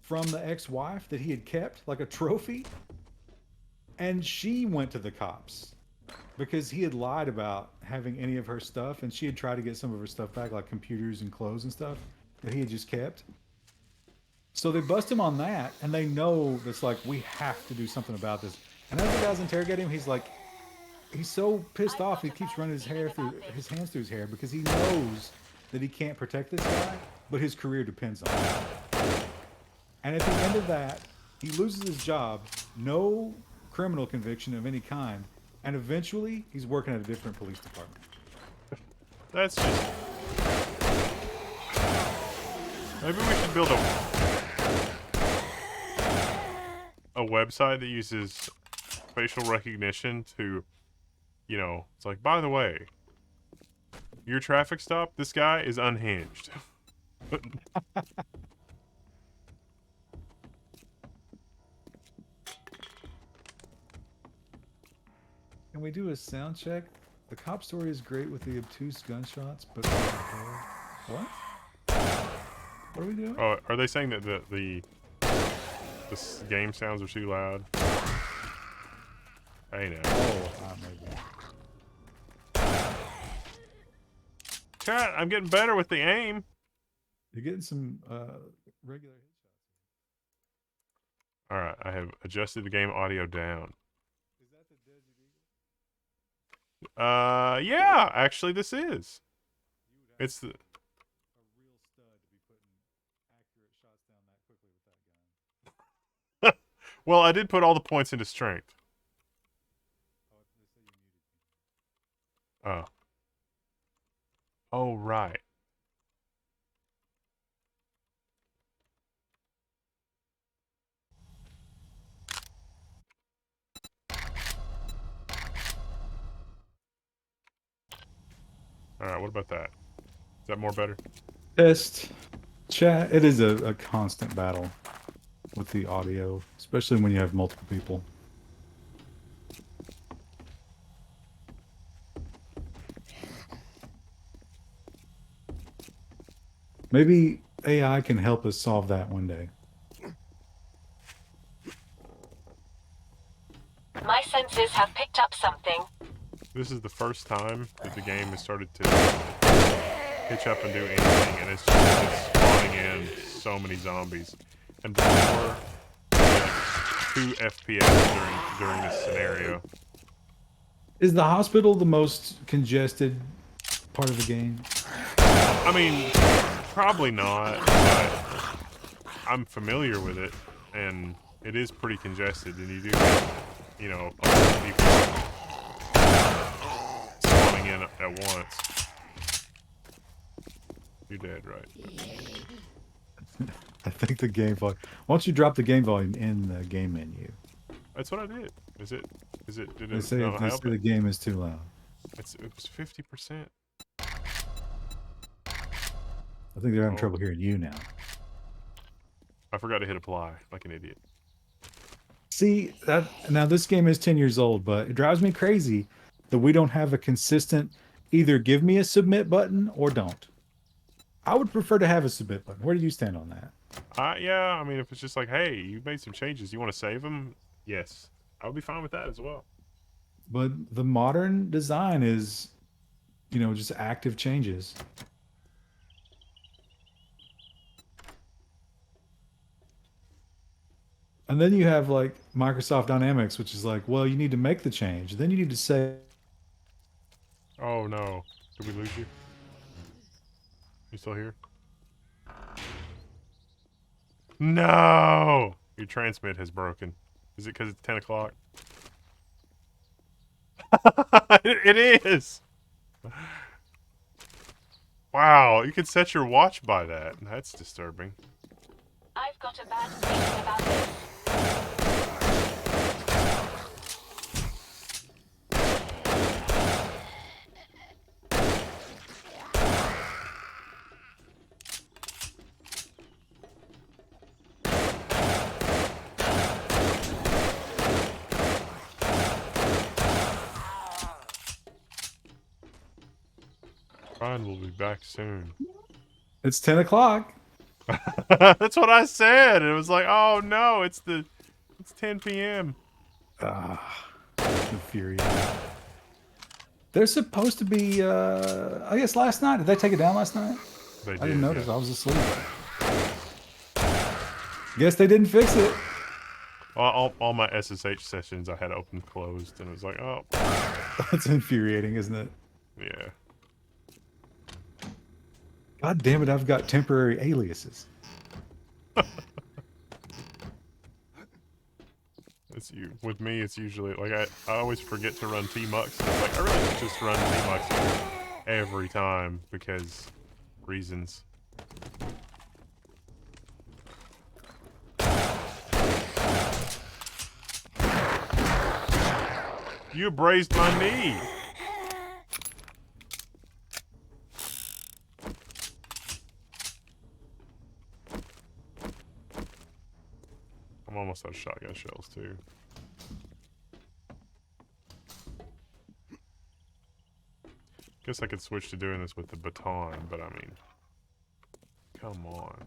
from the ex-wife that he had kept, like a trophy. And she went to the cops because he had lied about having any of her stuff, and she had tried to get some of her stuff back, like computers and clothes and stuff that he had just kept. So they bust him on that, and they know that's like, we have to do something about this. And as the guys interrogate him, he's like, he's so pissed off, he keeps running his hands through his hair because he knows that he can't protect this guy, but his career depends on it. And at the end of that, he loses his job, no criminal conviction of any kind, and eventually he's working at a different police department. That's just. Maybe we should build a website that uses facial recognition to, you know, it's like, by the way, your traffic stop, this guy is unhinged. Can we do a sound check? The cop story is great with the obtuse gunshots, but what? What are we doing? Oh, are they saying that the game sounds are too loud? Hey now. Oh, maybe. Chat, I'm getting better with the aim. You're getting some regular headshots. Alright, I have adjusted the game audio down. Is that the Desert Eagle? Yeah, actually this is. It's the A real stud to be putting accurate shots down that quickly with that gun. well, I did put all the points into strength. Oh, they say you muted me. Oh. Oh, right. Alright, what about that? Is that more better? Test chat. It is a constant battle with the audio, especially when you have multiple people. Maybe AI can help us solve that one day. My senses have picked up something. This is the first time that the game has started to hitch up and do anything, and it's spawning in so many zombies. And before, like 2 FPS during this scenario. Is the hospital the most congested part of the game? I mean, probably not, but I'm familiar with it, and it is pretty congested, and you do get, you know, a lot of people spawning in at once. You're dead, right? I think the game volume. Why don't you drop the game volume in the game menu? That's what I did. Is it? Did They it say, not they help say the it? game is too loud. It was 50%. I think they're having Oh. trouble hearing you now. I forgot to hit apply, like an idiot. See, that now this game is 10 years old, but it drives me crazy that we don't have a consistent either give me a submit button or don't. I would prefer to have a submit button. Where do you stand on that? Yeah, I mean, if it's just like, hey, you made some changes, you want to save them? Yes. I would be fine with that as well. But the modern design is, just active changes. And then you have like Microsoft Dynamics, which is like, well, you need to make the change. Then you need to say, Oh no. Did we lose you? You still here? No! Your transmit has broken. Is it because it's 10 o'clock? It is! Wow, you can set your watch by that. That's disturbing. I've got a bad feeling about this. Ryan will be back soon. it's 10 o'clock. That's what I said. It was like, oh no, it's 10 p.m. Ah, infuriating. They're supposed to be, I guess last night. Did they take it down last night? They did, I didn't notice. yeah. I was asleep. Guess they didn't fix it. All my SSH sessions I had open closed, and it was like, oh, That's infuriating, isn't it? yeah. God damn it, I've got temporary aliases. It's you. With me, it's usually like I always forget to run tmux. It's like I really should just run tmux every time because reasons. You abrased my knee. I'm almost out of shotgun shells too. Guess I could switch to doing this with the baton, but I mean, come on.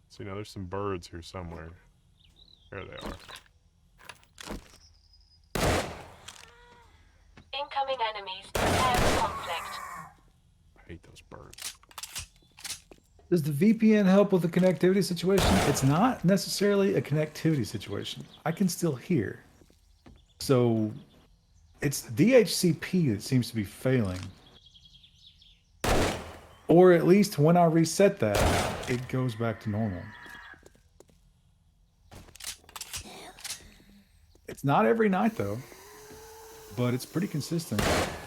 See, now there's some birds here somewhere. There they are. Incoming enemies. Prepare for conflict. I hate those birds. Does the VPN help with the connectivity situation? It's not necessarily a connectivity situation. I can still hear. So it's DHCP that seems to be failing. Or at least when I reset that, it goes back to normal. It's not every night though, but it's pretty consistent in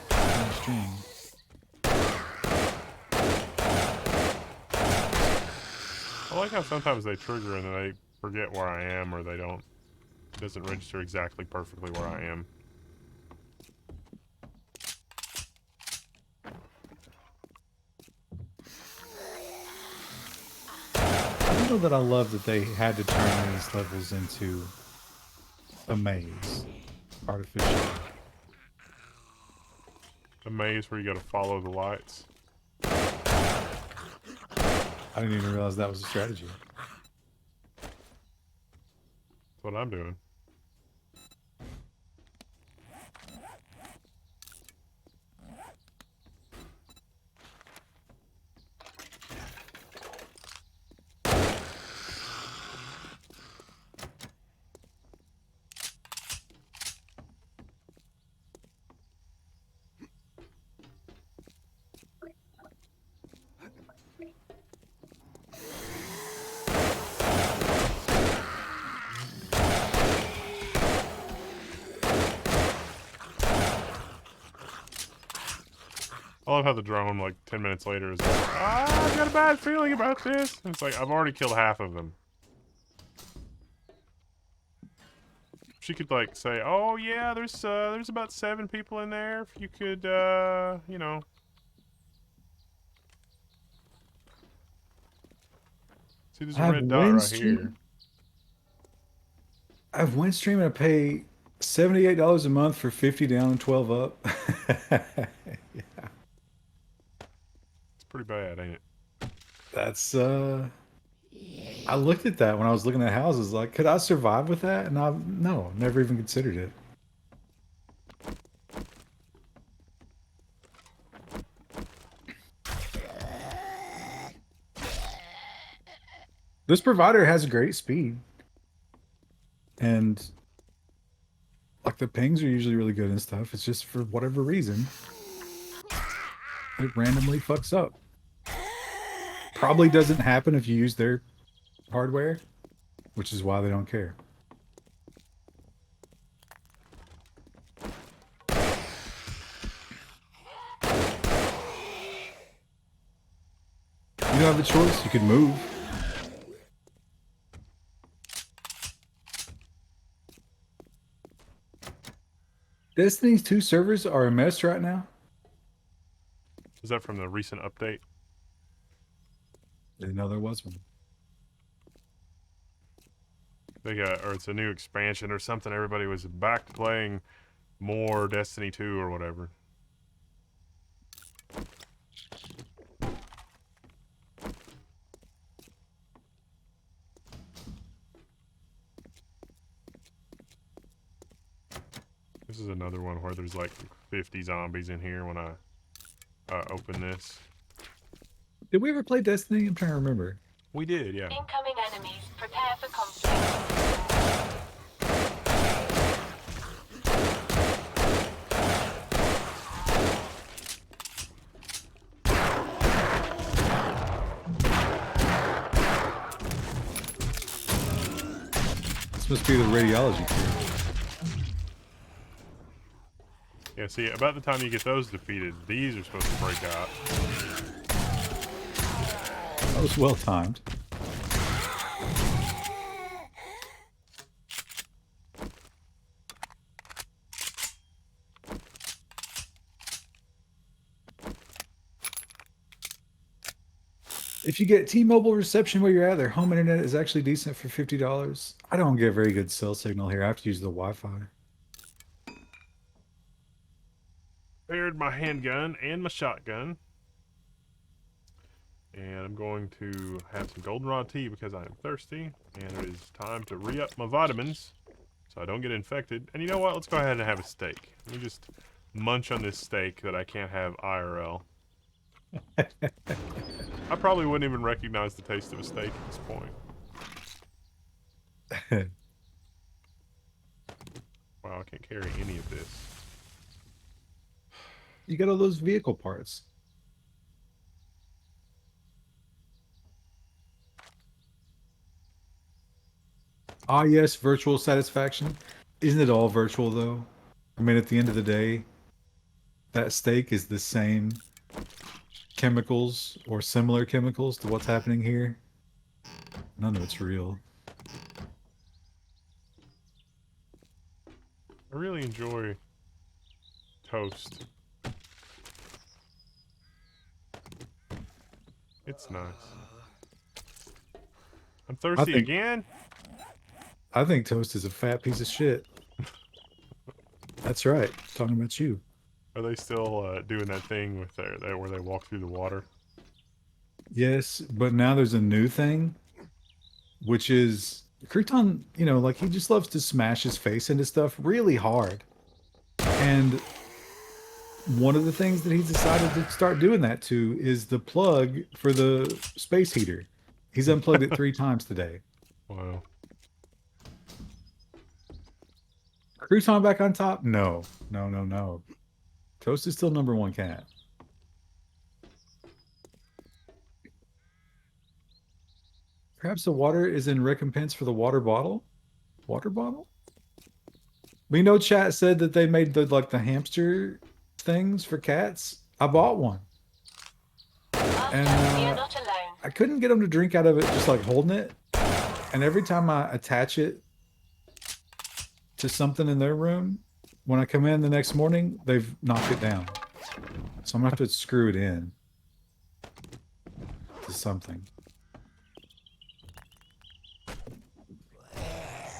the stream. I like how sometimes they trigger and then they forget where I am, or they don't. It doesn't register exactly perfectly where I am. I don't know that I love that they had to turn these levels into a maze, artificial. A maze where you gotta follow the lights. I didn't even realize that was a strategy. That's what I'm doing. I love how the drone, like, 10 minutes later is like, I've got a bad feeling about this. And it's like, I've already killed half of them. She could, like, say, oh, yeah, there's about 7 people in there. If you could, you know. See, there's a red dot right here. I have Windstream and I pay $78 a month for 50 down and 12 up. Yeah. It's pretty bad, ain't it? That's I looked at that when I was looking at houses. Like, could I survive with that? And no, never even considered it. This provider has great speed, and like the pings are usually really good and stuff. It's just for whatever reason, it randomly fucks up. Probably doesn't happen if you use their hardware, which is why they don't care. You don't have a choice. You could move. Destiny's 2 servers are a mess right now. Is that from the recent update? Didn't know there was one. They got, or it's a new expansion or something. Everybody was back to playing more Destiny 2 or whatever. This is another one where there's like 50 zombies in here when I open this. Did we ever play Destiny? I'm trying to remember. We did, yeah. Incoming enemies. Prepare for conflict. This must be the radiology crew. Yeah, see, about the time you get those defeated, these are supposed to break out. That was well timed. If you get T-Mobile reception where you're at, their home internet is actually decent for $50. I don't get very good cell signal here. I have to use the Wi-Fi. Paired my handgun and my shotgun. And I'm going to have some goldenrod tea because I am thirsty. And it is time to re-up my vitamins so I don't get infected. And you know what? Let's go ahead and have a steak. Let me just munch on this steak that I can't have IRL. I probably wouldn't even recognize the taste of a steak at this point. Wow, I can't carry any of this. You got all those vehicle parts. Ah, yes, virtual satisfaction. Isn't it all virtual, though? I mean, at the end of the day, that steak is the same chemicals or similar chemicals to what's happening here. None of it's real. I really enjoy toast. It's nice. I'm thirsty again? I think toast is a fat piece of shit. That's right. Talking about you. Are they still doing that thing with their where they walk through the water? Yes, but now there's a new thing, which is Crouton, you know, like he just loves to smash his face into stuff really hard. And one of the things that he's decided to start doing that to is the plug for the space heater. He's unplugged it 3 times today. Wow. Crouton back on top? No. No. Toast is still #1 cat. Perhaps the water is in recompense for the water bottle? Water bottle? We know chat said that they made the hamster things for cats. I bought one. And You're not alone. I couldn't get them to drink out of it just like holding it. And every time I attach it to something in their room, when I come in the next morning, they've knocked it down. So I'm going to have to screw it in to something.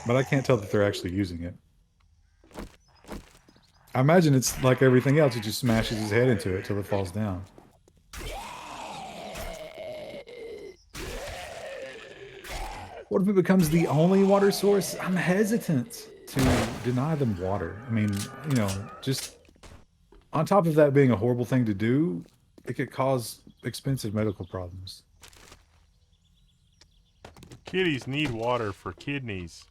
But I can't tell that they're actually using it. I imagine it's like everything else. It just smashes his head into it till it falls down. What if it becomes the only water source? I'm hesitant to deny them water. I mean, just on top of that being a horrible thing to do, it could cause expensive medical problems. Kitties need water for kidneys.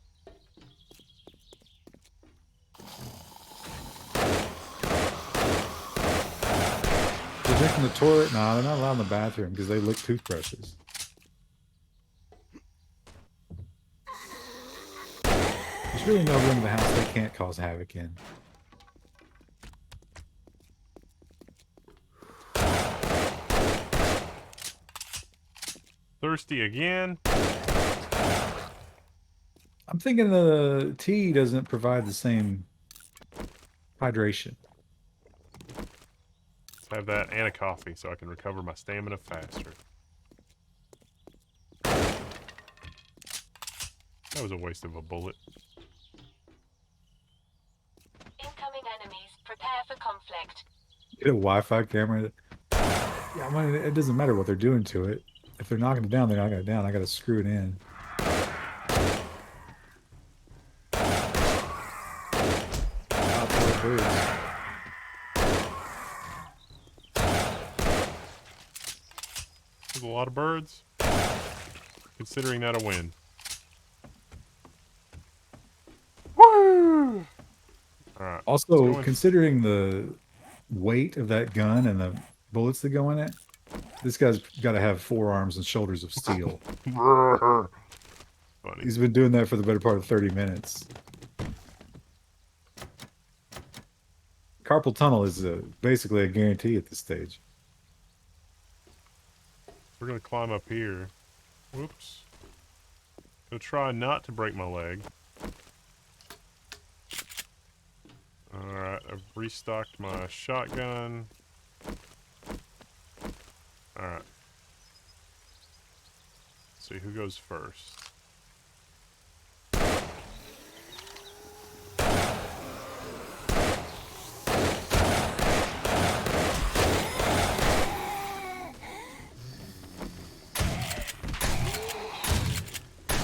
They're drinking the toilet? Nah, they're not allowed in the bathroom because they lick toothbrushes. There's really no room in the house they can't cause havoc in. Thirsty again? I'm thinking the tea doesn't provide the same hydration. Let's have that and a coffee so I can recover my stamina faster. That was a waste of a bullet. Incoming enemies. Prepare for conflict. Get a Wi-Fi camera. Yeah, I mean, it doesn't matter what they're doing to it. If they're knocking it down, they're knocking it down. I got to screw it in. Birds. There's a lot of birds. Considering that a win. Woo! Alright. Also, considering the weight of that gun and the bullets that go in it, this guy's got to have 4 arms and shoulders of steel. Funny. He's been doing that for the better part of 30 minutes. Carpal tunnel is basically a guarantee at this stage. We're gonna climb up here. Whoops. Gonna try not to break my leg. Alright, I've restocked my shotgun. Alright. Let's see who goes first.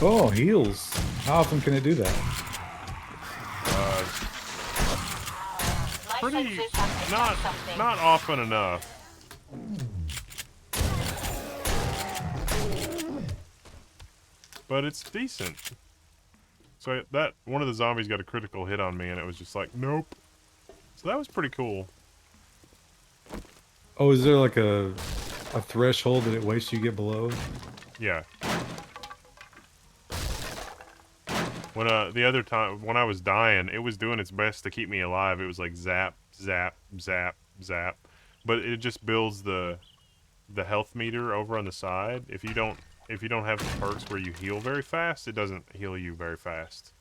Oh, heals. How often can it do that? My Pretty senses have picked up something. not often enough. But it's decent. So that one of the zombies got a critical hit on me and it was just like, nope. So that was pretty cool. Oh, is there like a threshold that it waits you get below? Yeah. When the other time when I was dying, it was doing its best to keep me alive. It was like zap, zap, zap, zap. But it just builds the health meter over on the side. If you don't have the perks where you heal very fast, it doesn't heal you very fast.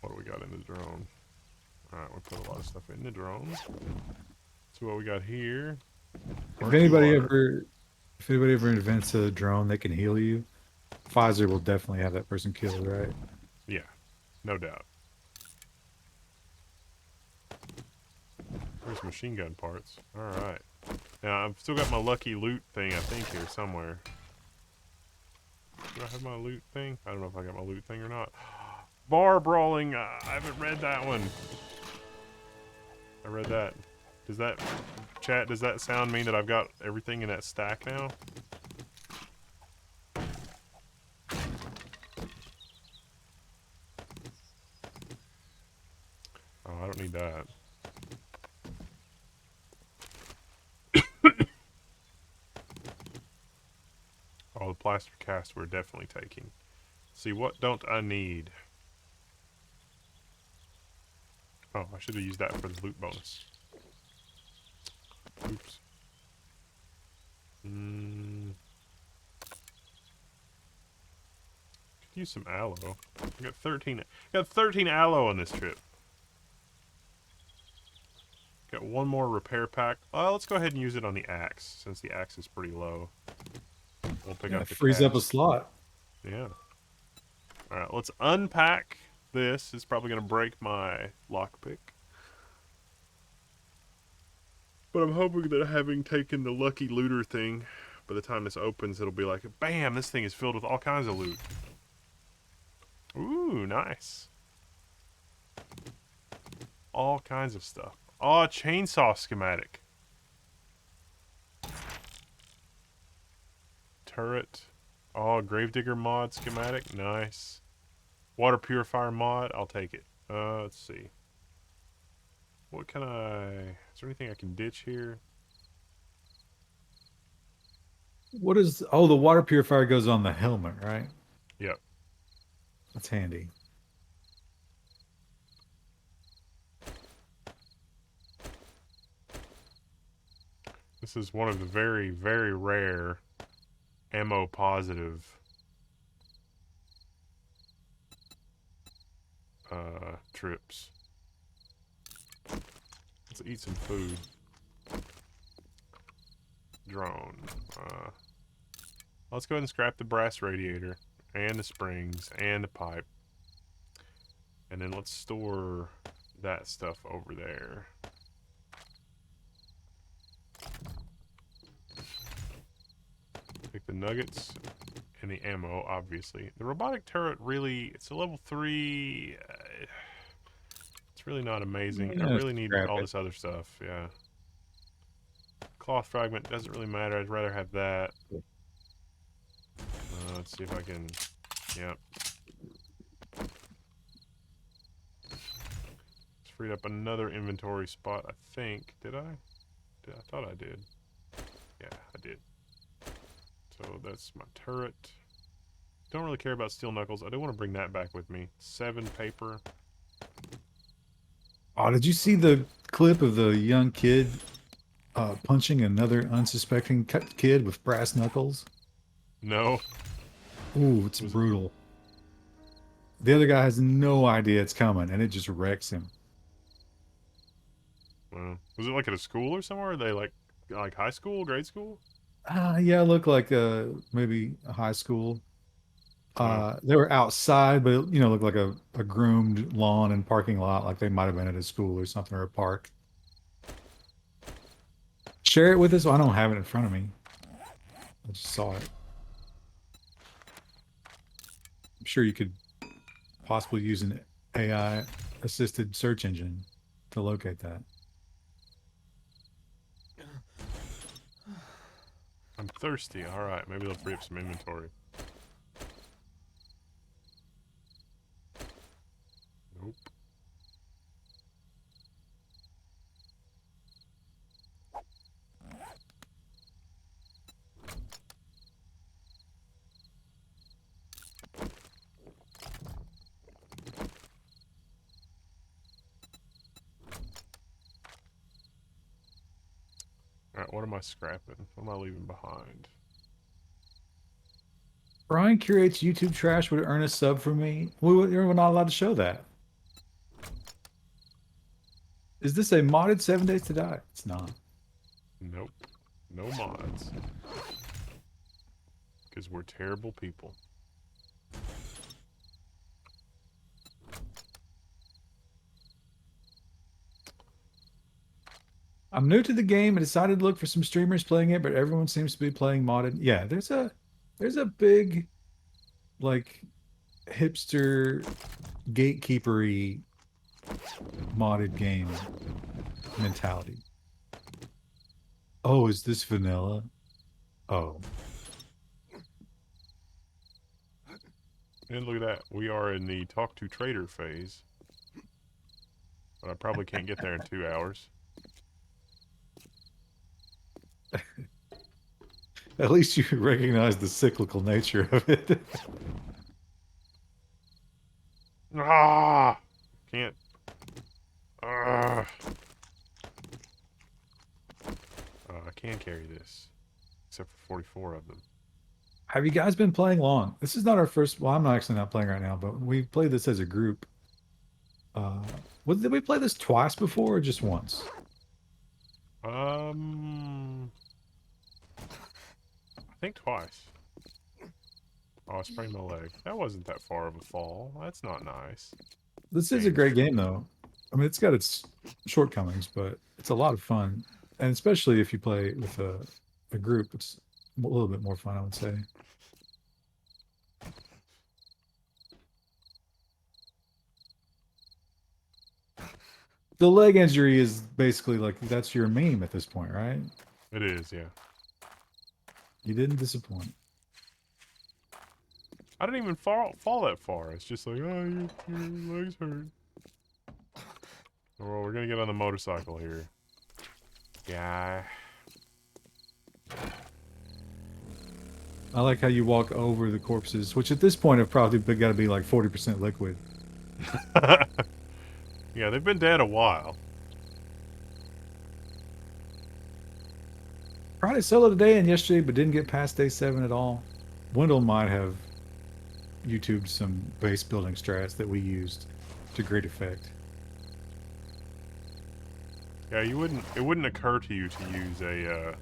What do we got in the drone? Alright, we put a lot of stuff in the drone. So what we got here? If anybody ever invents a drone that can heal you, Pfizer will definitely have that person killed, right? Yeah, no doubt. There's machine gun parts. Alright. Now, I've still got my lucky loot thing, I think, here somewhere. Do I have my loot thing? I don't know if I got my loot thing or not. Bar brawling! I haven't read that one. I read that. Does that... Chat, does that sound mean that I've got everything in that stack now? Oh, I don't need that. Oh, the plaster cast we're definitely taking. See, what don't I need? Oh, I should have used that for the loot bonus. Oops. Could use some aloe. I got 13 aloe on this trip. Got one more repair pack. Let's go ahead and use it on the axe, since the axe is pretty low. We'll pick up the frees up a cast. slot. Yeah. Alright, let's unpack this. It's probably going to break my lockpick. But I'm hoping that having taken the lucky looter thing, by the time this opens, it'll be like, bam, this thing is filled with all kinds of loot. Ooh, nice. All kinds of stuff. Oh, chainsaw schematic. Turret. Oh, gravedigger mod schematic. Nice. Water purifier mod. I'll take it. Let's see. What can I... Is there anything I can ditch here? What is? Oh, the water purifier goes on the helmet, right? Yep. That's handy. This is one of the very, very rare ammo positive trips. Let's eat some food. Drone. Let's go ahead and scrap the brass radiator and the springs and the pipe. And then let's store that stuff over there. Take the nuggets and the ammo, obviously. The robotic turret really, it's a level 3. It's really not amazing. I Yeah, really need scrap all it. this other stuff, yeah. Cloth fragment doesn't really matter. I'd rather have that. Let's see if I can... Yep. It's freed up another inventory spot, I think. Did I? I thought I did. Yeah, I did. So that's my turret. Don't really care about steel knuckles. I do want to bring that back with me. 7 paper. Oh, did you see the clip of the young kid punching another unsuspecting kid with brass knuckles? No. Ooh, it's brutal. The other guy has no idea it's coming, and it just wrecks him. Was it like at a school or somewhere? Are they like high school, grade school? Yeah, look like maybe a high school. Oh, They were outside, but it, looked like a groomed lawn and parking lot, like they might have been at a school or something or a park. Share it with us. Well, I don't have it in front of me. I just saw it. I'm sure you could possibly use an AI assisted search engine to locate that. I'm thirsty. All right, maybe they'll free up some inventory. Nope. Alright, what am I scrapping? What am I leaving behind? Brian curates YouTube trash. Would earn a sub from me. We're not allowed to show that. Is this a modded 7 Days to Die? It's not. Nope. No mods. Because we're terrible people. I'm new to the game and decided to look for some streamers playing it, but everyone seems to be playing modded. Yeah, there's a big like hipster gatekeepery modded game mentality. Oh, is this vanilla? Oh. And look at that. We are in the talk to trader phase. But I probably can't get there in 2 hours. At least you recognize the cyclical nature of it. Ah! Can't. Ah! I can carry this. Except for 44 of them. Have you guys been playing long? This is not our first. Well, I'm actually not playing right now, but we played this as a group. Did we play this twice before or just once? I think twice. Oh, I sprained my leg. That wasn't that far of a fall. That's not nice. This is a great game, though. I mean, it's got its shortcomings, but it's a lot of fun. And especially if you play with a group, it's a little bit more fun, I would say. The leg injury is basically like that's your meme at this point, right? It is, yeah. You didn't disappoint. I didn't even fall that far. It's just like, oh, your legs hurt. Well, we're gonna get on the motorcycle here. Yeah. I like how you walk over the corpses, which at this point have probably got to be like 40% liquid. Yeah, they've been dead a while. Tried to solo today and yesterday, but didn't get past day 7 at all. Wendell might have YouTubed some base building strats that we used to great effect. Yeah, it wouldn't occur to you to use a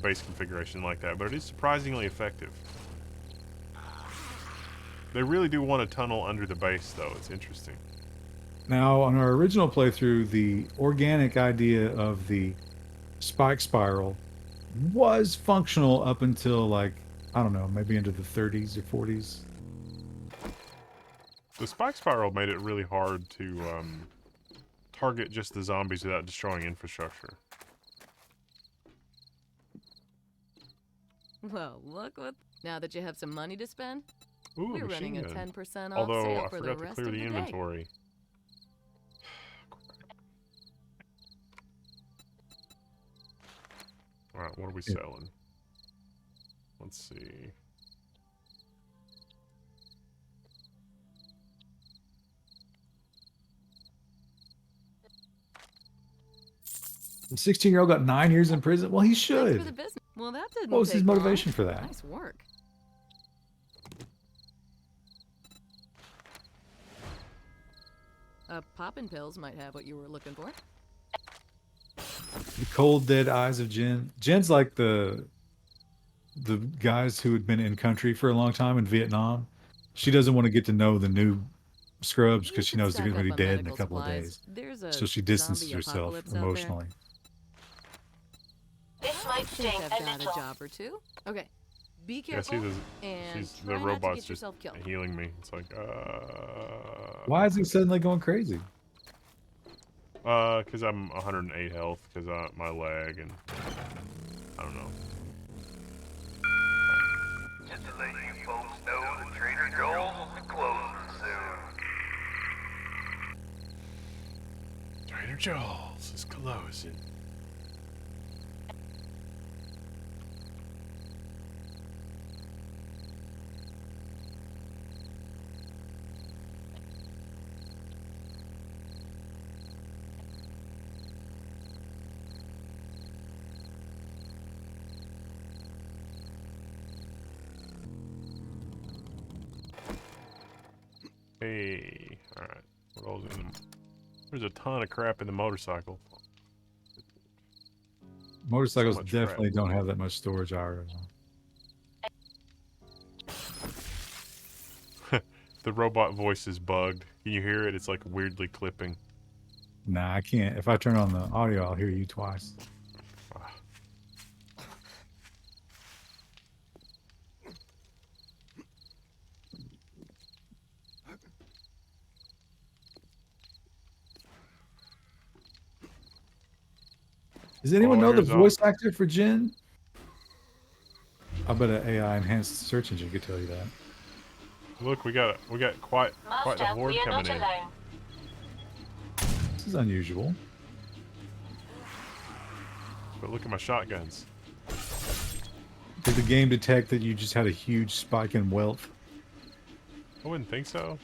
base configuration like that, but it is surprisingly effective. They really do want to tunnel under the base, though. It's interesting. Now, on our original playthrough, the organic idea of the spike spiral was functional up until, like, I don't know, maybe into the 30s or 40s. The spike spiral made it really hard to target just the zombies without destroying infrastructure. Well, look what. Now that you have some money to spend, Ooh, we're running a machine gun. 10% off Although sale I for the forgot to rest clear of the the day. inventory. Alright, what are we selling? Let's see. The 16-year-old got 9 years in prison. Well, he Thanks for the should. business. Well, that didn't What was his take motivation long. for that? Nice work. Poppin' pills might have what you were looking for. The cold, dead eyes of Jen. Jen's like the guys who had been in country for a long time in Vietnam. She doesn't want to get to know the new scrubs You because she should knows they're stock going to up be on dead in a medical couple of supplies. days. There's a So she distances zombie herself apocalypse out there. emotionally. This might I think sting I've a got little. a job or two. Okay, be Yeah, see, careful and the try not to robot's get just yourself killed. healing me. It's like, Why is he suddenly going crazy? because I'm 108 health, because my leg, and I don't know. Just to let you folks know that Trader Joel's will be closing soon. Trader Joel's is closing. Hey, alright. What else in the... There's a ton of crap in the motorcycle. Motorcycles much definitely crap. don't have that much storage IRL. The robot voice is bugged. Can you hear it? It's like weirdly clipping. Nah, I can't. If I turn on the audio, I'll hear you twice. Does anyone know the here's voice actor for Jen? I bet an AI enhanced search engine could tell you that. Look, we got quite the Master, horde we are coming not in. alone. This is unusual. But look at my shotguns. Did the game detect that you just had a huge spike in wealth? I wouldn't think so.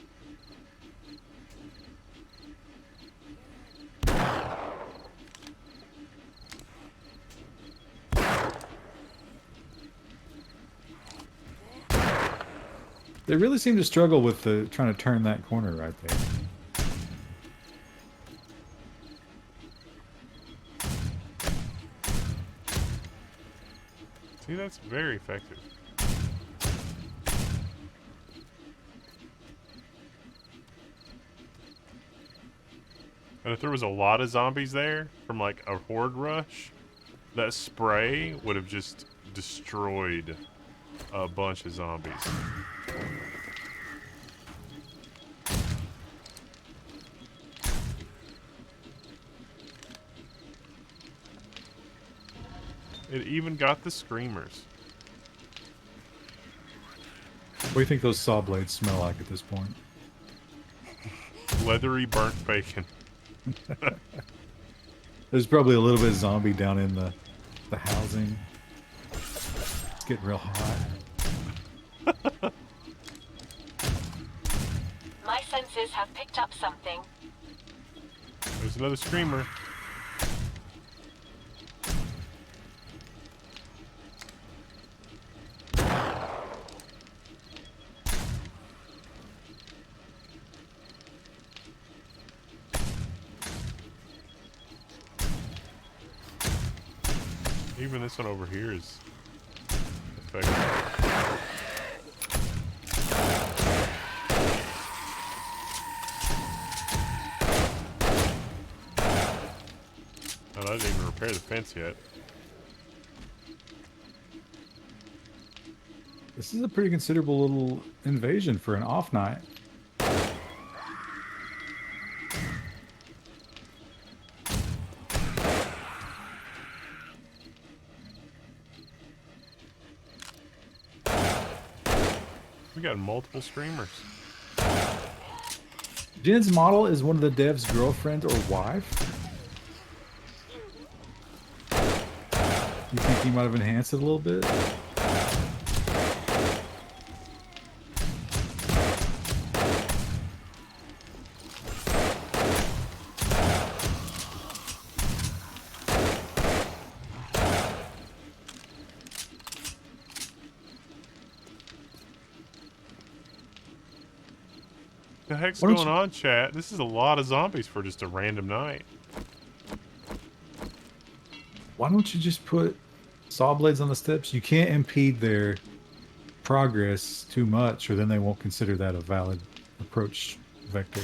They really seem to struggle with the trying to turn that corner right there. See, that's very effective. And if there was a lot of zombies there from like a horde rush, that spray would have just destroyed a bunch of zombies. It even got the screamers. What do you think those saw blades smell like at this point? Leathery burnt bacon. There's probably a little bit of zombie down in the housing. It's getting real hot. My senses have picked up something. There's another screamer. Even this one over here is effective. Oh, I didn't even repair the fence yet. This is a pretty considerable little invasion for an off night. We got multiple screamers. Jen's model is one of the dev's girlfriend or wife. You think he might have enhanced it a little bit? The heck's Why don't going you- on, chat? This is a lot of zombies for just a random night. Why don't you just put saw blades on the steps? You can't impede their progress too much, or then they won't consider that a valid approach vector.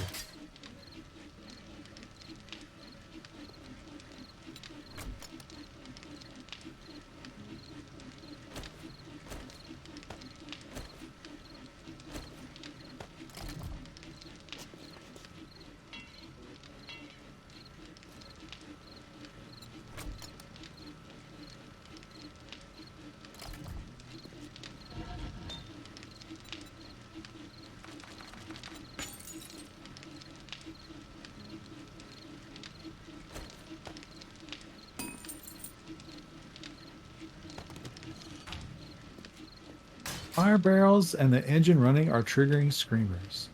Fire barrels and the engine running are triggering screamers.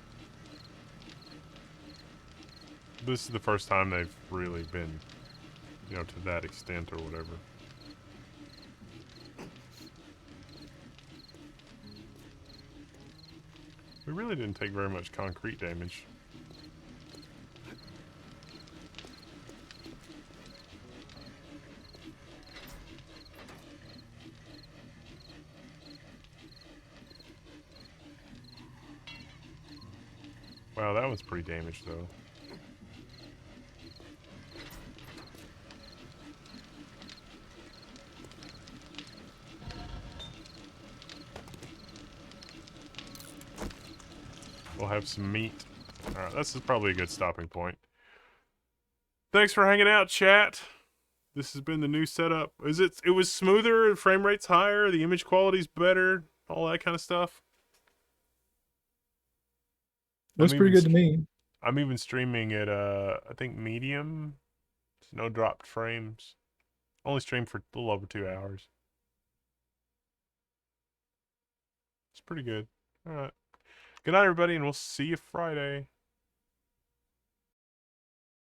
This is the first time they've really been, you know, to that extent or whatever. We really didn't take very much concrete damage. Wow, that one's pretty damaged though. We'll have some meat. Alright, this is probably a good stopping point. Thanks for hanging out, chat. This has been the new setup. It was smoother, frame rate's higher, the image quality's better, all that kind of stuff. Looks pretty good to me. I'm even streaming at I think medium. No dropped frames. Only streamed for a little over 2 hours. It's pretty good. Alright. Good night, everybody, and we'll see you Friday.